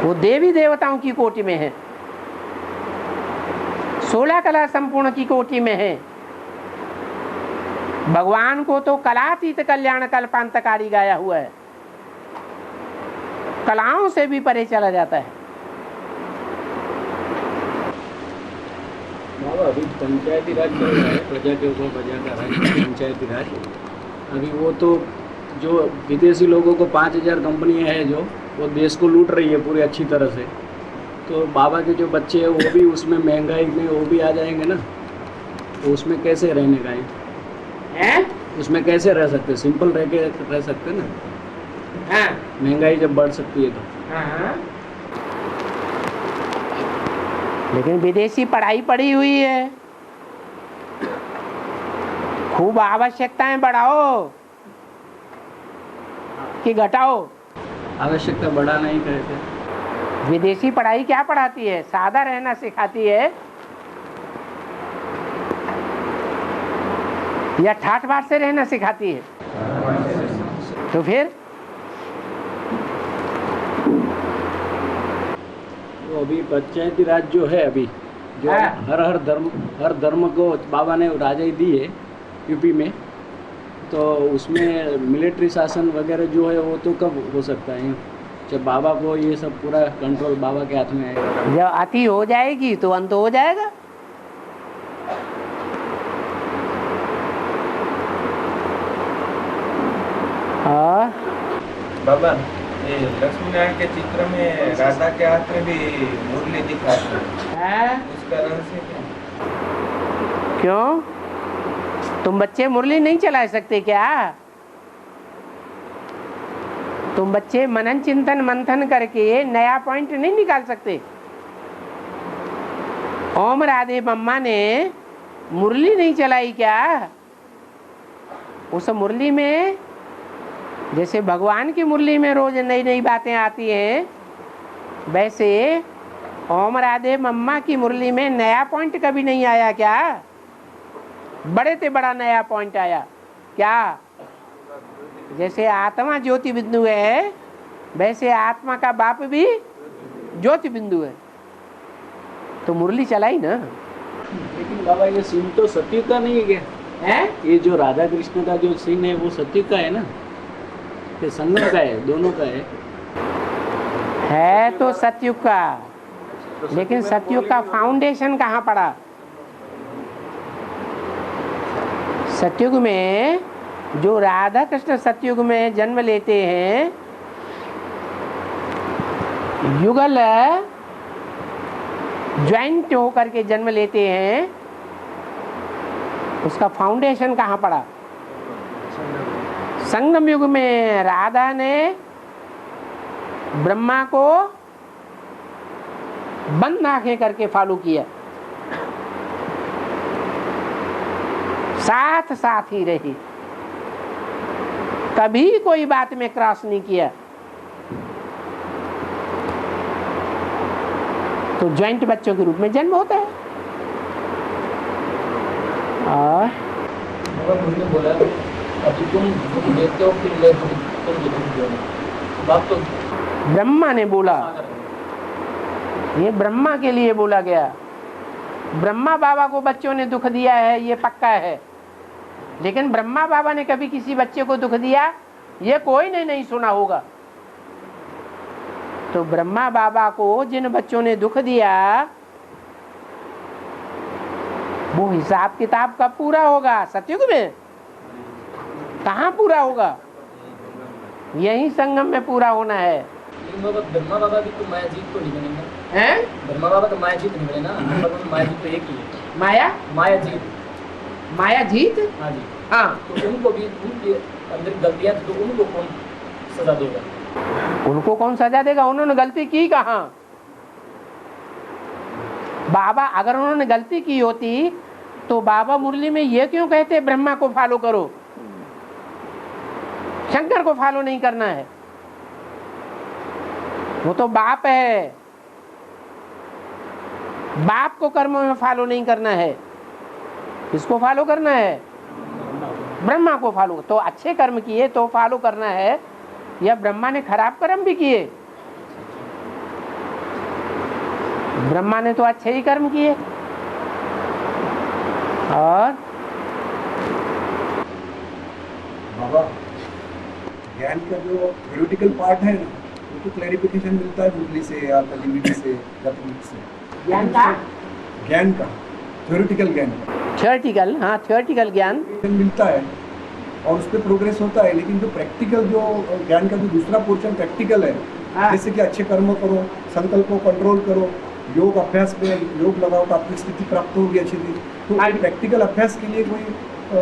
वो देवी देवताओं की कोटि में है, 16 कला संपूर्ण की कोटि में है। भगवान को तो कलातीत कल्याण कल्पांतकारी गाया हुआ है, कलाओं से भी परे चला जाता है। बाबा अभी पंचायती राज चल रहा है, प्रजा के ऊपर प्रजा का राज, पंचायती राज। अभी वो तो जो विदेशी लोगों को 5000 कंपनियां हैं जो वो देश को लूट रही है पूरी अच्छी तरह से, तो बाबा के जो बच्चे हैं वो भी उसमें महंगाई में वो भी आ जाएंगे ना, तो उसमें कैसे रहने का है? उसमें कैसे रह सकते? सिंपल रह सकते ना। हाँ। महंगाई जब बढ़ सकती है तो। हाँ। लेकिन विदेशी पढ़ाई पड़ी हुई है, खूब आवश्यकताएं बढ़ाओ कि घटाओ? आवश्यकता बढ़ाना ही कहते। विदेशी पढ़ाई क्या पढ़ाती है? सादा रहना सिखाती है या ठाठ बाट से रहना सिखाती है? तो फिर तो अभी पंचायती राज जो है अभी जो हर धर्म को बाबा ने राजाई दी है यूपी में, तो उसमें मिलिट्री शासन वगैरह जो है वो तो कब हो सकता है जब बाबा को ये सब पूरा कंट्रोल बाबा के हाथ में आएगा? जब अति हो जाएगी तो अंत हो जाएगा। हाँ बाबा, ये लक्ष्मी नारायण के चित्र में राधा के हाथ में भी मुरली दिखाते हैं, उसका रहस्य क्या? क्यों? तुम बच्चे मुरली नहीं चला सकते क्या? तुम बच्चे मनन चिंतन मंथन करके नया पॉइंट नहीं निकाल सकते? ओम राधे मम्मा ने मुरली नहीं चलाई क्या? उस मुरली में जैसे भगवान की मुरली में रोज नई नई बातें आती हैं, वैसे ओम राधे मम्मा की मुरली में नया पॉइंट कभी नहीं आया क्या? बड़े से बड़ा नया पॉइंट आया क्या? जैसे आत्मा ज्योति बिंदु है, वैसे आत्मा का बाप भी ज्योति बिंदु है। तो मुरली चलाई ना। लेकिन बाबा ये सीन तो सतयुग का नहीं है क्या? है ये जो राधा कृष्ण का जो सीन है वो सतयुग का है ना, कि संगम का है, दोनों का है तो सतयुग का, लेकिन सतयुग का फाउंडेशन कहाँ पड़ा? सतयुग में जो राधा कृष्ण सतयुग में जन्म लेते हैं, युगल ज्वाइंट होकर के जन्म लेते हैं, उसका फाउंडेशन कहाँ पड़ा? संगम युग में राधा ने ब्रह्मा को बंद आंखें करके फॉलो किया, साथ साथ ही रही, कभी कोई बात में क्रॉस नहीं किया। तो ज्वाइंट बच्चों के रूप में जन्म होता है। और मुझे बोला अभी तुम देखते हो फिर मैं तुम बात तो ब्रह्मा ने बोला, ये ब्रह्मा के लिए बोला गया। ब्रह्मा बाबा को बच्चों ने दुख दिया है, ये पक्का है, लेकिन ब्रह्मा बाबा ने कभी किसी बच्चे को दुख दिया ये कोई ने नहीं सुना होगा। तो ब्रह्मा बाबा को जिन बच्चों ने दुख दिया वो हिसाब किताब कब पूरा होगा? सतयुग में। कहाँ पूरा होगा? यही संगम में पूरा होना है। ब्रह्मा बाबा भी तो माया जीत तो नहीं बनेंगे हैं? ब्रह्मा बाबा तो माया जीत नहीं बने ना, माया जीत तो एक ही है। माया जीत। माया जीत, हाँ जी। हाँ, तो उनको भी उनके अंदर गलतियां तो उनको कौन सजा देगा? उनको कौन सजा देगा? उन्होंने गलती की कहाँ? बाबा अगर उन्होंने गलती की होती तो बाबा मुरली में ये क्यों कहते ब्रह्मा को फॉलो करो, शंकर को फॉलो नहीं करना है? वो तो बाप है, बाप को कर्मों में फॉलो नहीं करना है। किसको फॉलो करना है? ब्रह्मा को फॉलो। तो अच्छे कर्म किए तो फॉलो करना है, या ब्रह्मा ने खराब कर्म भी किए? ब्रह्मा ने तो अच्छे ही कर्म किए। और बाबा ज्ञान का जो थ्योरेटिकल पार्ट है ना, उनको क्लैरिफिकेशन मिलता है मुरली से या डीवीडी से या बुक से। ज्ञान का थ्योरेटिकल ज्ञान का थियोरेटिकल, हाँ थियोरेटिकल ज्ञान मिलता है और उस पर प्रोग्रेस होता है, लेकिन जो प्रैक्टिकल जो ज्ञान का जो दूसरा पोर्शन प्रैक्टिकल है, जैसे कि अच्छे कर्म करो, संकल्प को कंट्रोल करो, योग अभ्यास में योग लगाओ, आपकी स्थिति प्राप्त होगी अच्छी थी। तो प्रैक्टिकल अभ्यास के लिए कोई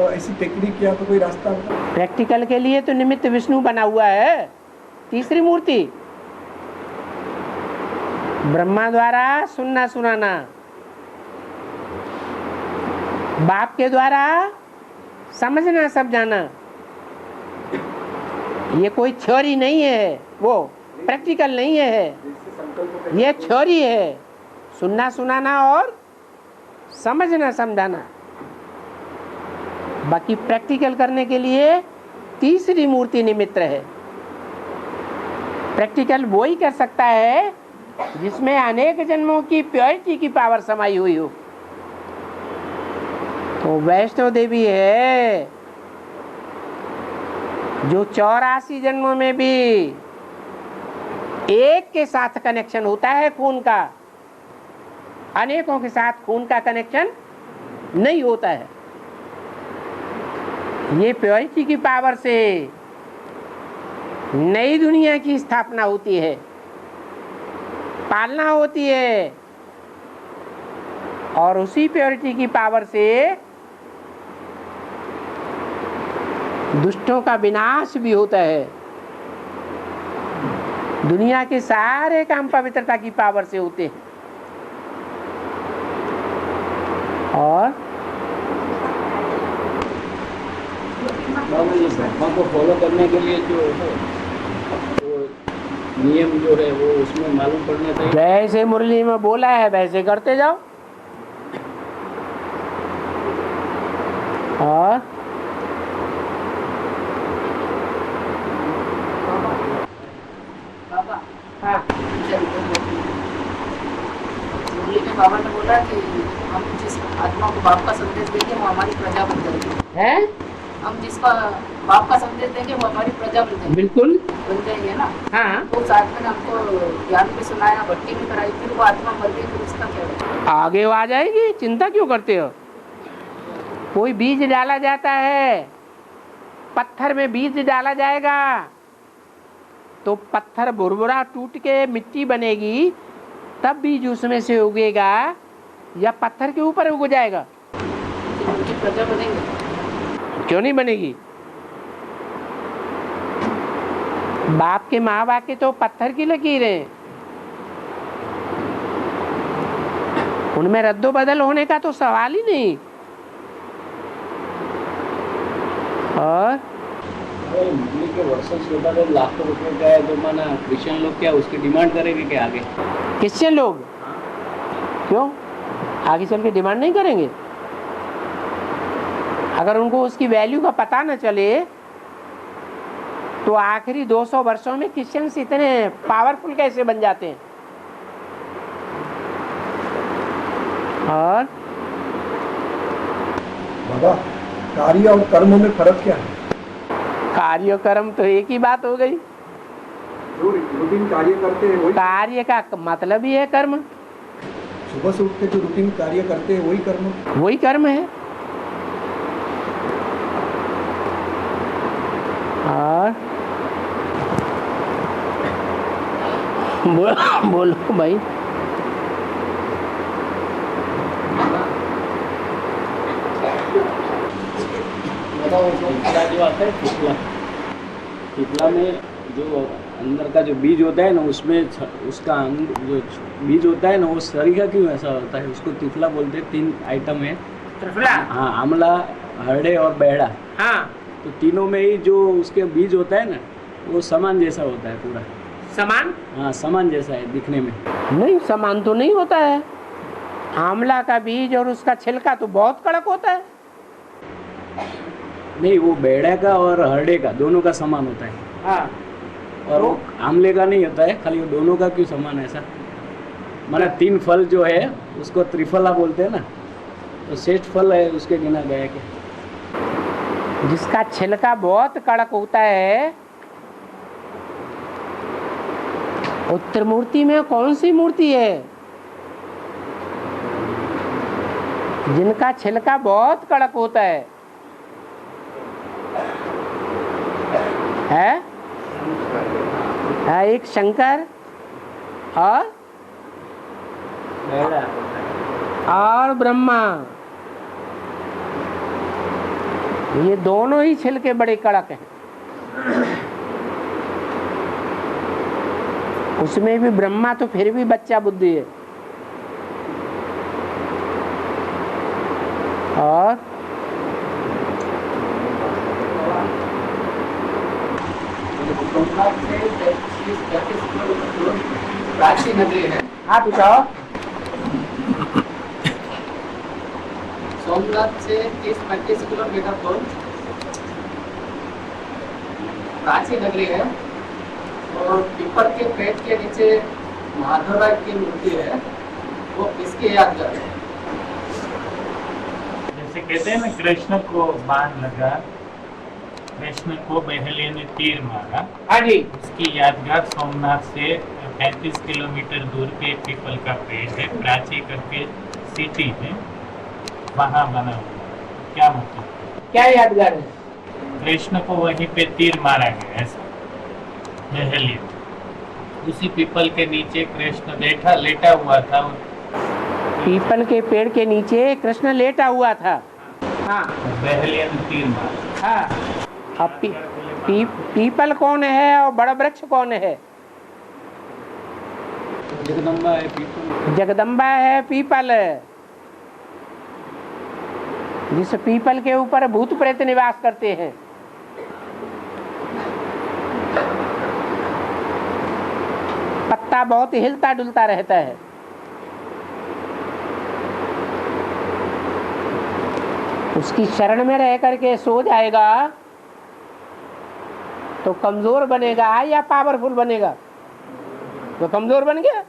ऐसी टेक्निक या तो कोई रास्ता बताओ? प्रैक्टिकल के लिए तो निमित्त विष्णु बना हुआ है, तीसरी मूर्ति। ब्रह्मा द्वारा सुनना सुनाना, बाप के द्वारा समझना समझाना। ये कोई थ्योरी नहीं है, वो प्रैक्टिकल नहीं है, ये थ्योरी है। सुनना सुनाना और समझना समझाना। बाकी प्रैक्टिकल करने के लिए तीसरी मूर्ति निमित्त है। प्रैक्टिकल वो ही कर सकता है जिसमें अनेक जन्मों की प्योरिटी की पावर समाई हुई हो। तो वैष्णो देवी है जो 84 जन्मों में भी एक के साथ कनेक्शन होता है खून का, अनेकों के साथ खून का कनेक्शन नहीं होता है। ये प्योरिटी की पावर से नई दुनिया की स्थापना होती है, पालना होती है, और उसी प्योरिटी की पावर से दुष्टों का विनाश भी होता है। दुनिया के सारे काम पवित्रता की पावर से होते हैं। और बाबा ये ब्रह्मा को फॉलो करने के लिए जो नियम जो है वो उसमें मालूम पड़ना चाहिए। जैसे मुरली में बोला है वैसे करते जाओ। और प्रजा बन जाएगी। है हम जिसका बाप का संदेश देंगे वो हमारी प्रजा बन जाएगी, बिल्कुल। बन जाएंगे ना। हाँ, तो उस आत्मा ने हमको ज्ञान भी सुनाया, भक्ति भी कराई, फिर वो आत्मा मर गई, फिर उसका क्या होगा? आगे वो आ जाएगी, चिंता क्यों करते हो? कोई बीज डाला जाता है, पत्थर में बीज डाला जाएगा तो पत्थर भुरभुरा टूट के मिट्टी बनेगी, तब बीज उसमें से उगेगा या पत्थर के ऊपर उग जाएगा? उनकी प्रजा बनेंगे। क्यों नहीं बनेगी? बाप के माँ बाप के तो पत्थर की लकीरें, उनमें रद्दो बदल होने का तो सवाल ही नहीं। और बिजली के वर्षन होता है लाखों रुपए का है, तो माना क्रिश्चियन लोग क्या उसकी डिमांड करेंगे क्या आगे? क्रिश्चियन लोग क्यों आगे चल के डिमांड नहीं करेंगे? अगर उनको उसकी वैल्यू का पता न चले तो आखिरी 200 वर्षों में क्रिश्चियंस इतने पावरफुल कैसे बन जाते हैं? और बाबा, कार्य और कर्म में फर्क क्या है? कार्य कर्म तो एक ही बात हो गई। जो रूटीन कार्य करते हैं वही कार्य का मतलब ही है कर्म। सुबह से उठ के जो रूटीन कार्य करते हैं वही कर्म, वही कर्म है। और बोलो भाई। बताओ, टिपला जो आता है, टिपला में जो अंदर का जो बीज होता है ना, उसमें उसका जो बीज होता है ना, वो सरीखा क्यों ऐसा होता है? उसको तिफला बोलते हैं। 3 आइटम है। त्रिफला? हाँ, आमला, हरड़े और बेड़ा। हाँ, तो तीनों में ही जो उसके बीज होता है ना, वो समान जैसा होता है पूरा। समान? हाँ, समान जैसा है दिखने में। नहीं, समान तो नहीं होता है। आमला का बीज और उसका छिलका तो बहुत कड़क होता है। नहीं, वो बेड़ा का और हरड़े का दोनों का समान होता है। हाँ, और वो आमले का नहीं होता है। खाली वो दोनों का क्यों समान है ऐसा? माना 3 फल जो है उसको त्रिफला बोलते हैं ना, तो श्रेष्ठ फल है उसके गिना गया क्या? जिसका छिलका बहुत कड़क होता है। उत्तर मूर्ति में कौन सी मूर्ति है जिनका छिलका बहुत कड़क होता है? है एक शंकर और ब्रह्मा। ये दोनों ही छिलके बड़े कड़क हैं। उसमें भी ब्रह्मा तो फिर भी बच्चा बुद्धि है। और प्राचीन नगरी है। हाँ पूछो। सोमनाथ से 30-35 किलोमीटर दूर प्राचीन नगरी है। और पीपल के पेड़ के नीचे माधवराय की मूर्ति है। वो किसकी यादगार है? जैसे कहते हैं ना, कृष्ण को बाण लगा, कृष्ण को बहेलिया ने तीर मारा। हाँ जी। उसकी यादगार सोमनाथ से 35 किलोमीटर दूर पे पीपल का पेड़ है, प्राची करके सिटी है, वहाँ बना हुआ। क्या मतलब? क्या यादगार है? कृष्ण को वहीं पे तीर मारा गया ऐसा बहेलिया। उसी पीपल के नीचे कृष्ण लेटा हुआ था। पीपल के पेड़ के नीचे कृष्ण लेटा हुआ था। हाँ, बहेलिया ने तीर मारा। हाँ। अब पीपल कौन है और बड़ा वृक्ष कौन है? जगदम्बा है पीपल। जगदम्बा है पीपल। जिस पीपल के ऊपर भूत प्रेत निवास करते हैं। पत्ता बहुत हिलता डुलता रहता है। उसकी शरण में रह करके सो जाएगा तो कमजोर बनेगा या पावरफुल बनेगा? तो कमजोर बन गया।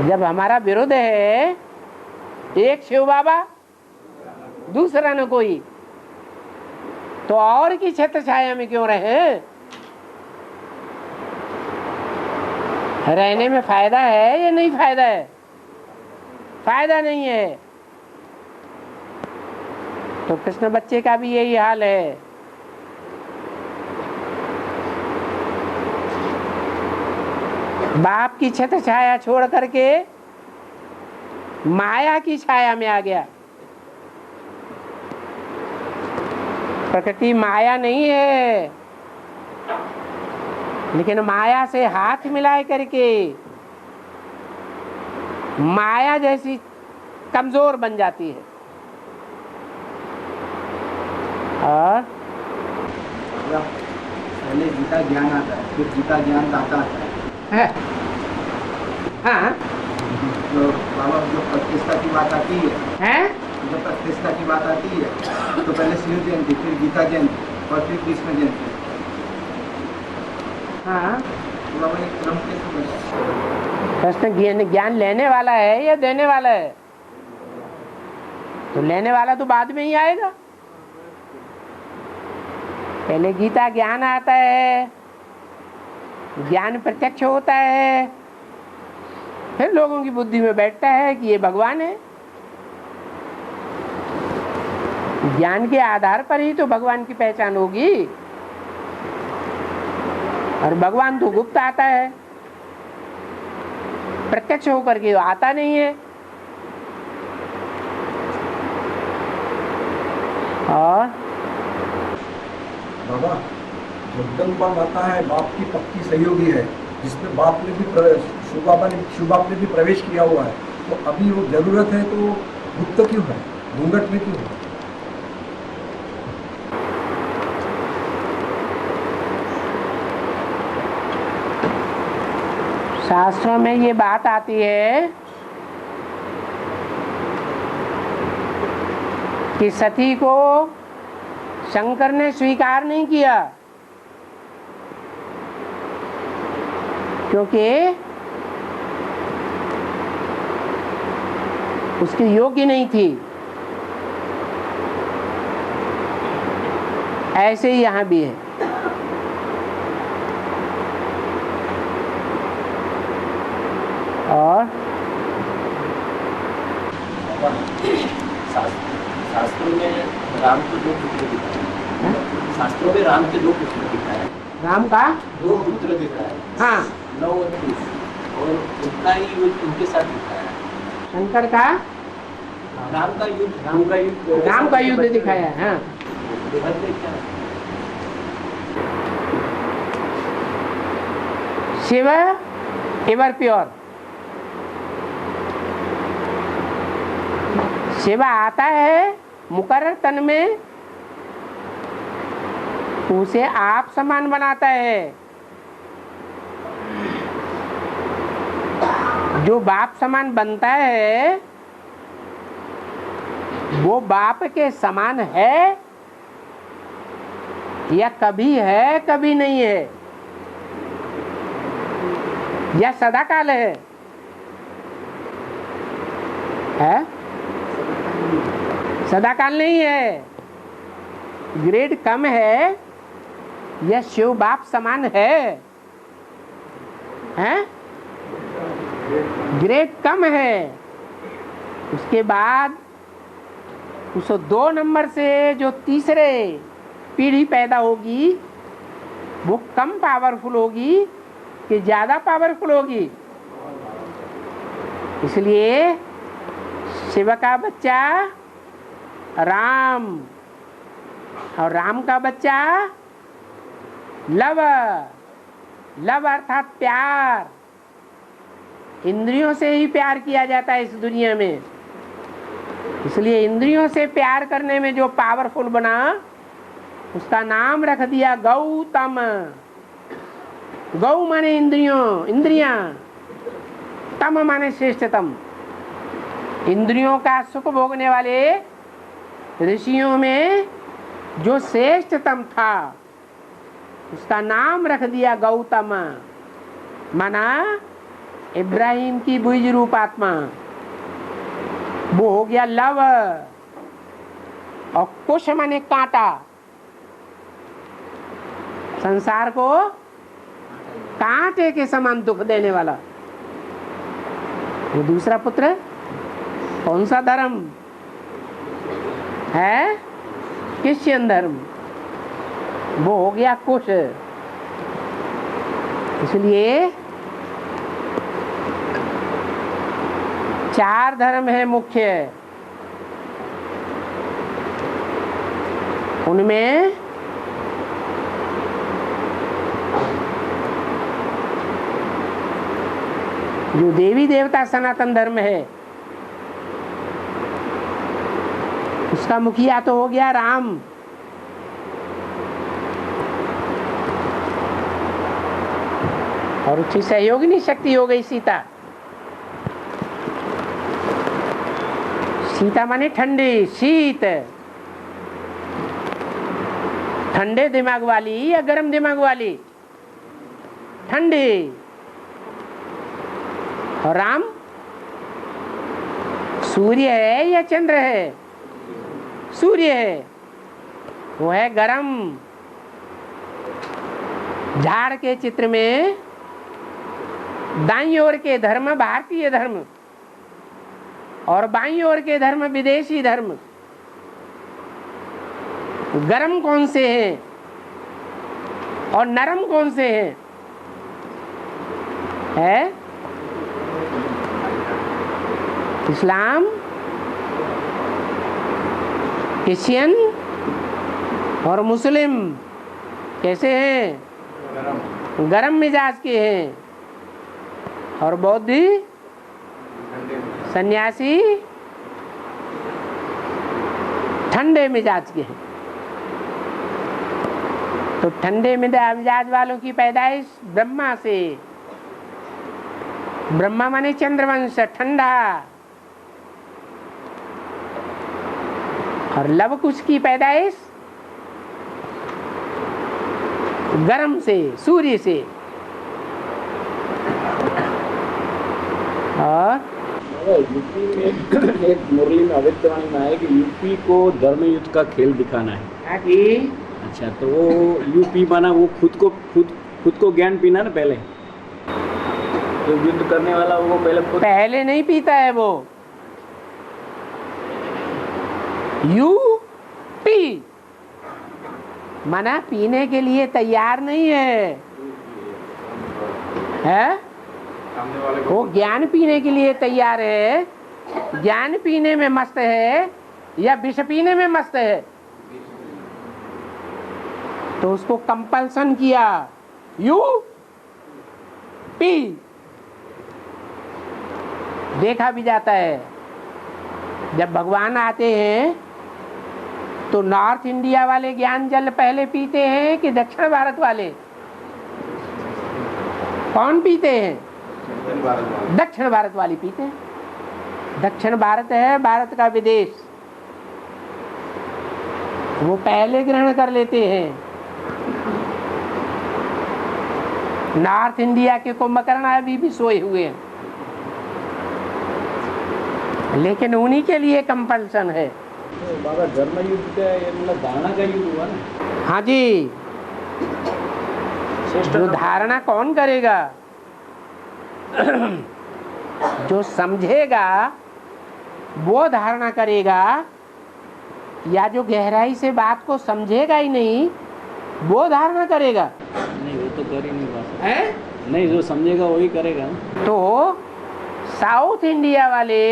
जब हमारा विरोध है एक शिव बाबा, दूसरा न कोई, तो और की छत्र छाया में क्यों रहे? रहने में फायदा है या नहीं फायदा है? फायदा नहीं है। तो कृष्ण बच्चे का भी यही हाल है। बाप की छत्र छाया छोड़ करके माया की छाया में आ गया। प्रकृति माया नहीं है, लेकिन माया से हाथ मिलाए करके माया जैसी कमजोर बन जाती है। और पहले गीता ज्ञान आता है, फिर गीता ज्ञान दाता आता है। हाँ, तो बाबा जो प्रतिष्ठा की बात आती है, जब प्रतिष्ठा की बात आती है तो पहले शिव जयंती, फिर गीता जयंती और फिर कृष्ण जयंती। हाँ, तो बाबा एक क्रम कैसे बना? कृष्ण ज्ञान लेने वाला है या देने वाला है? तो लेने वाला तो बाद में ही आएगा। पहले गीता ज्ञान आता है, ज्ञान प्रत्यक्ष होता है, फिर लोगों की बुद्धि में बैठता है कि ये भगवान है। ज्ञान के आधार पर ही तो भगवान की पहचान होगी। और भगवान तो गुप्त आता है, प्रत्यक्ष होकर के आता नहीं है। और बाबा, जगदम्बा माता है, बाप की पक्की सहयोगी है, जिसमें बाप ने भी शिव बाप ने भी प्रवेश किया हुआ है। तो अभी वो जरूरत है तो गुप्त क्यों है, घूंघट में क्यों है? शास्त्रों में ये बात आती है कि सती को शंकर ने स्वीकार नहीं किया, क्योंकि उसके योग्य नहीं थी। ऐसे ही यहाँ भी है। और शास्त्रों में राम को 2 पुत्र दिखाए हैं। शास्त्रों में राम के 2 पुत्र दिखाए हैं। राम का 2 पुत्र दिखाए हैं। हाँ, 9 और 20, और उनका ही युद्ध उनके साथ दिखाया है। शंकर का राम का युद्ध दिखाया है। हाँ, शिव एवर प्योर। शिव आता है मुकर्रर तन में, उसे आप समान बनाता है। जो बाप समान बनता है वो बाप के समान है या कभी है कभी नहीं है, या सदा काल है? सदा काल नहीं है। ग्रेड कम है या शिव बाप समान है? ग्रेड कम है। उसके बाद उस 2 नंबर से जो तीसरे पीढ़ी पैदा होगी वो कम पावरफुल होगी कि ज़्यादा पावरफुल होगी? इसलिए शिव का बच्चा राम और राम का बच्चा लव। लव अर्थात प्यार। इंद्रियों से ही प्यार किया जाता है इस दुनिया में। इसलिए इंद्रियों से प्यार करने में जो पावरफुल बना उसका नाम रख दिया गौतम। गौ माने इंद्रियां, तम माने श्रेष्ठतम। इंद्रियों का सुख भोगने वाले ऋषियों में जो श्रेष्ठतम था उसका नाम रख दिया गौतम, माना इब्राहिम की बुझ रूप आत्मा। वो हो गया लव। और कुश माने कांटा, संसार को कांटे के समान दुख देने वाला। वो दूसरा पुत्र है। कौन सा धर्म है? क्रिश्चियन धर्म। वो हो गया कुश। इसलिए 4 धर्म है मुख्य। उनमें जो देवी देवता सनातन धर्म है, उसका मुखिया तो हो गया राम। और उसकी सहयोगिनी शक्ति हो गई सीता। सीता माने ठंडी, शीत। ठंडे दिमाग वाली या गर्म दिमाग वाली? ठंडी। और राम सूर्य है या चंद्र है? सूर्य है। वो है गरम। झाड़ के चित्र में दाईं ओर के धर्म भारतीय धर्म और बाईं ओर के धर्म विदेशी धर्म। गरम कौन से हैं और नरम कौन से हैं? है इस्लाम, क्रिश्चियन और मुस्लिम कैसे हैं? गरम मिजाज के हैं। और बौद्धी सन्यासी ठंडे मिजाज के हैं। तो ठंडे मिजाज वालों की पैदाइश ब्रह्मा से। ब्रह्मा माने चंद्रवंश, ठंडा। और लव कुश की पैदाइश गरम से, सूर्य से। और यूपी में एक मुरली में अविद्यवाणी में है कि यूपी को धर्म युद्ध का खेल दिखाना है। अच्छा, तो वो यूपी बना, वो खुद को ज्ञान पीना ना पहले। तो युद्ध करने वाला वो पहले नहीं पीता है। वो यूपी मना पीने के लिए तैयार नहीं है, है? वो ज्ञान पीने के लिए तैयार है। ज्ञान पीने में मस्त है या विष पीने में मस्त है? तो उसको कंपल्सन किया, यू पी। देखा भी जाता है जब भगवान आते हैं तो नॉर्थ इंडिया वाले ज्ञान जल पहले पीते हैं कि दक्षिण भारत वाले? कौन पीते हैं? दक्षिण भारत वाले पीते हैं। दक्षिण भारत है भारत का विदेश, वो पहले ग्रहण कर लेते हैं। नॉर्थ इंडिया के कुंभकर्ण अभी भी सोए हुए हैं, लेकिन उन्हीं के लिए कंपल्सन है। तो बाबा धर्म युद्ध का मतलब धारणा का युद्ध हुआ ना? हाँ जी। जो धारणा कौन करेगा? जो समझेगा वो धारणा करेगा, या जो गहराई से बात को समझेगा ही नहीं वो धारणा करेगा? नहीं, वो तो कर ही नहीं पाता है। नहीं, जो समझेगा वही करेगा। तो साउथ इंडिया वाले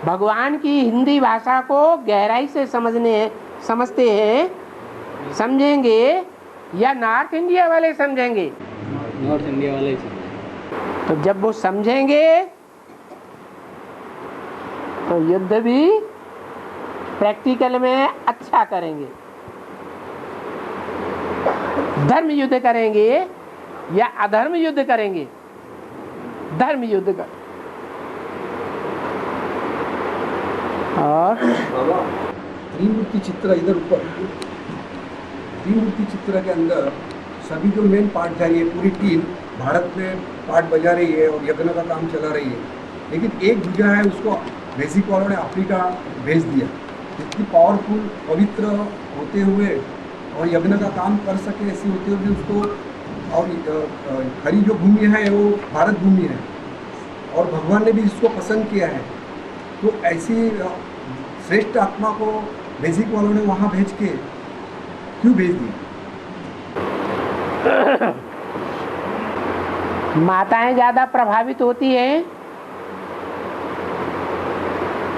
भगवान की हिंदी भाषा को गहराई से समझते हैं, समझेंगे, या नॉर्थ इंडिया वाले समझेंगे? नॉर्थ इंडिया वाले समझेंगे। तो जब वो समझेंगे तो युद्ध भी प्रैक्टिकल में अच्छा करेंगे। धर्म युद्ध करेंगे या अधर्म युद्ध करेंगे? धर्म युद्ध कर। और त्रिमूर्ति चित्र इधर ऊपर, त्रिमूर्ति चित्र के अंदर सभी जो मेन पार्ट जा रही है, पूरी टीम भारत में पार्ट बजा रही है और यज्ञ का काम चला रही है, लेकिन एक भुजा है उसको वैदिक वालों ने अफ्रीका भेज दिया। इतनी पावरफुल पवित्र होते हुए और यज्ञ का काम कर सके ऐसी होते हुए उसको, और खरी जो भूमि है वो भारत भूमि है और भगवान ने भी इसको पसंद किया है, तो ऐसी श्रेष्ठ आत्मा को वैदिक वालों ने वहाँ भेज के क्यों भेज दी? माताएं ज्यादा प्रभावित होती हैं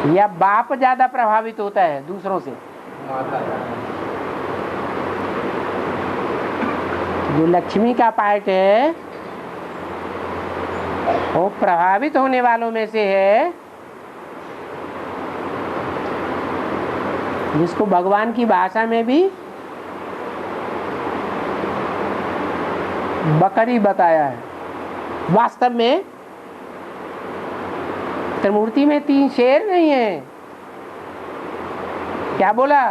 या बाप ज्यादा प्रभावित होता है दूसरों से? जो लक्ष्मी का पार्ट है वो प्रभावित होने वालों में से है, जिसको भगवान की भाषा में भी बकरी बताया है। वास्तव में त्रिमूर्ति में 3 शेर नहीं है। क्या बोला?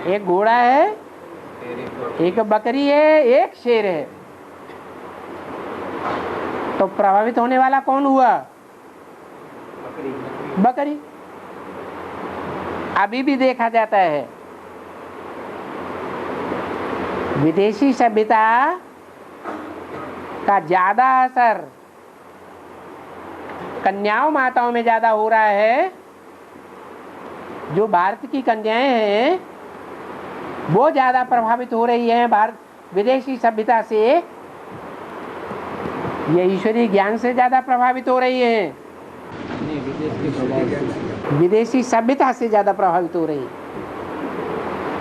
एक घोड़ा है, एक बकरी है, एक शेर है। तो प्रभावित होने वाला कौन हुआ? बकरी। अभी भी देखा जाता है विदेशी सभ्यता का ज्यादा असर कन्याओं माताओं में ज्यादा हो रहा है। जो भारत की कन्याएं हैं वो ज्यादा प्रभावित हो रही हैं भारत विदेशी सभ्यता से, ये ईश्वरीय ज्ञान से ज्यादा प्रभावित हो रही हैं, विदेशी सभ्यता से ज्यादा प्रभावित हो रही है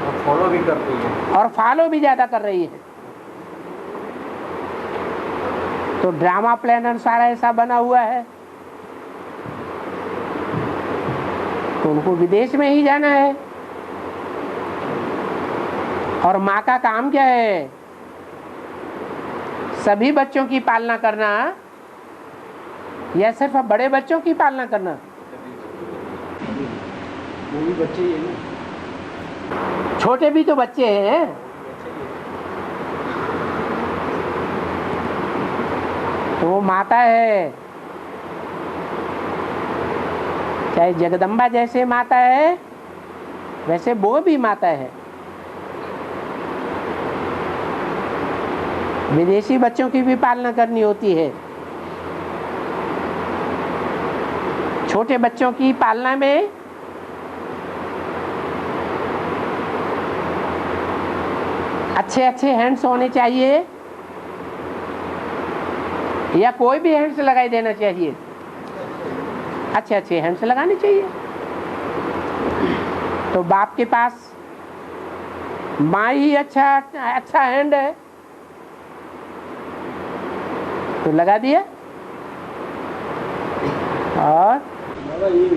और फॉलो भी कर रही है, और फॉलो भी ज्यादा कर रही है। तो ड्रामा प्लानर सारा ऐसा बना हुआ है, तो उनको विदेश में ही जाना है। और माँ का काम क्या है? सभी बच्चों की पालना करना या सिर्फ बड़े बच्चों की पालना करना? वो भी बच्चे ही है ना, छोटे भी तो बच्चे हैं। तो वो माता है, चाहे जगदम्बा जैसे माता है वैसे वो भी माता है। विदेशी बच्चों की भी पालना करनी होती है। छोटे बच्चों की पालना में अच्छे अच्छे हैंड्स होने चाहिए या कोई भी हैंड्स लगाई देना चाहिए? अच्छे अच्छे हैंड्स लगाने चाहिए। तो बाप के पास माँ ही अच्छा हैंड है तो लगा दिया। और बाबा ये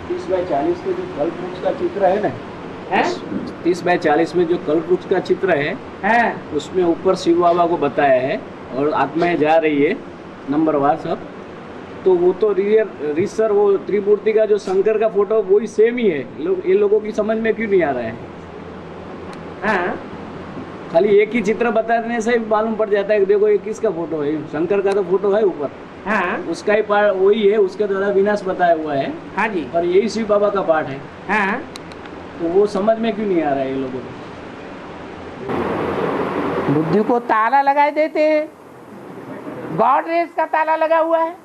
30x40 में जो कल्प वृक्ष का चित्र है ना, 30x40 में जो कल्प वृक्ष का चित्र है, उसमें ऊपर शिव बाबा को बताया है और आत्माएं जा रही है नंबरवार सब। तो वो तो रीसर वो त्रिमूर्ति का जो शंकर का फोटो वही सेम ही है। ये लोगों की समझ में क्यों नहीं आ रहा है? हाँ, खाली एक ही चित्र बताने से ही मालूम पड़ जाता है कि देखो ये किसका फोटो है। शंकर का तो फोटो है ऊपर, हाँ, उसका ही पार्ट वही है, उसके द्वारा विनाश बताया हुआ है। हाँ जी, और यही शिव बाबा का पार्ट है। हाँ, तो वो समझ में क्यों नहीं आ रहा है ये लोगों को? बुद्धि को ताला लगाए देते हैं। गॉड रेस का ताला लगा हुआ है।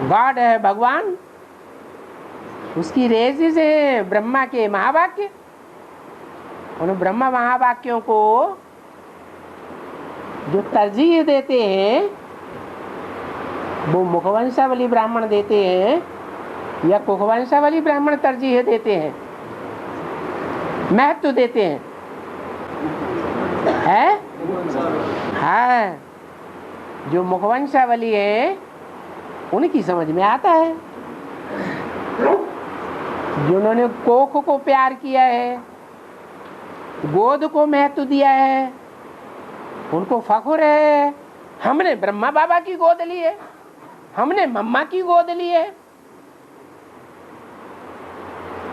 गॉड है भगवान, उसकी रेस है ब्रह्मा के महावाक्य। उन ब्रह्मा महावाक्यों को जो तरजीह देते हैं वो मुखवंशावली ब्राह्मण देते हैं या कुखवंशावली ब्राह्मण तरजीह देते हैं, महत्व देते हैं। है? हाँ, जो मुखवंशावली है उनकी समझ में आता है। जिन्होंने कोख को प्यार किया है, गोद को महत्व दिया है, उनको फख्र है हमने ब्रह्मा बाबा की गोद ली है, हमने मम्मा की गोद ली है।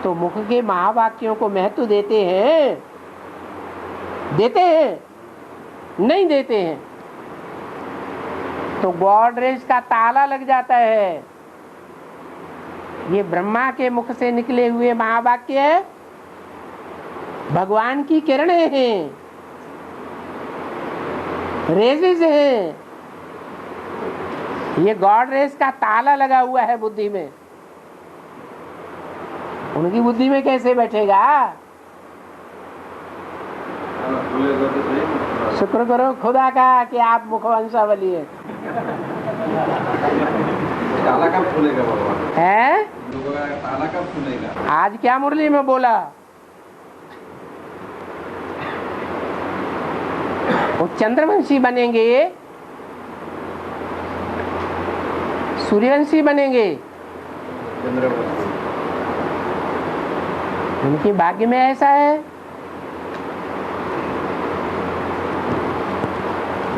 तो मुख के महावाक्यों को महत्व देते हैं? नहीं देते हैं। तो गॉड रेस का ताला लग जाता है। ये ब्रह्मा के मुख से निकले हुए महावाक्य है, भगवान की किरणें हैं, रेजेस हैं। ये गॉड रेस का ताला लगा हुआ है बुद्धि में, उनकी बुद्धि में कैसे बैठेगा? शुक्र करो खुदा का कि आप मुखवंशावली है। ताला कब खुलेगा भगवान? है ताला कब खुलेगा? आज क्या मुरली में बोला? वो चंद्रवंशी बनेंगे, सूर्यवंशी बनेंगे, उनके भाग्य में ऐसा है।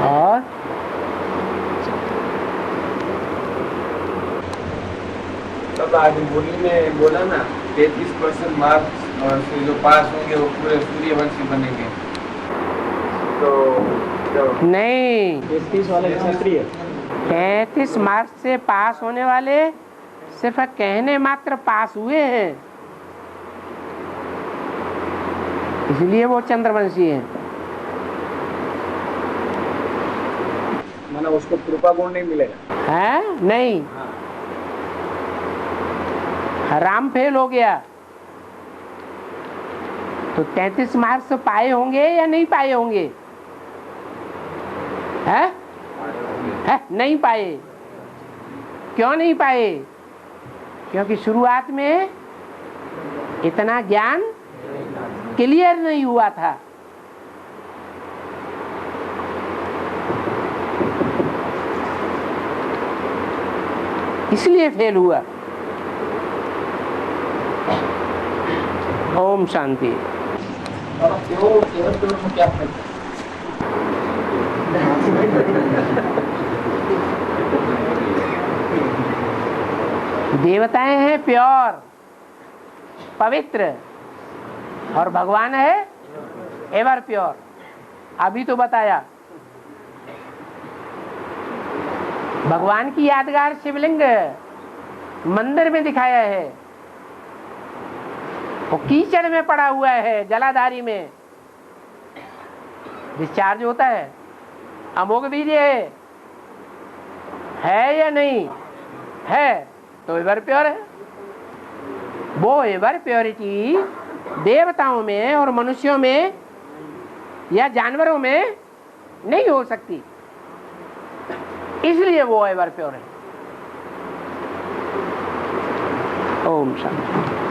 और तब आज मुरली में बोला ना 33% मार्क्स से जो पास होंगे वो पूरे सूर्यवंशी बनेंगे। तो नहीं, 33 वाले क्षत्रिय, 33 मार्क्स से पास होने वाले सिर्फ कहने मात्र पास हुए हैं, इसलिए वो चंद्रवंशी हैं। माना उसको कृपा गुण नहीं मिलेगा? है नहीं, राम फेल हो गया तो 33 मार्क्स पाए होंगे या नहीं पाए होंगे? है नहीं पाए। क्यों नहीं पाए? क्योंकि शुरुआत में इतना ज्ञान क्लियर नहीं हुआ था। इसलिए फेल हुआ। ओम शांति। क्या देवताएं हैं प्योर, पवित्र, और भगवान है एवर प्योर। अभी तो बताया भगवान की यादगार शिवलिंग मंदिर में दिखाया है, वो कीचड़ में पड़ा हुआ है, जलाधारी में डिस्चार्ज होता है। अमोघ बीज है या नहीं है? तो एवर प्योर है। वो एवर प्योरिटी देवताओं में और मनुष्यों में या जानवरों में नहीं हो सकती, इसलिए वो एवर प्योर है। ओम शांति।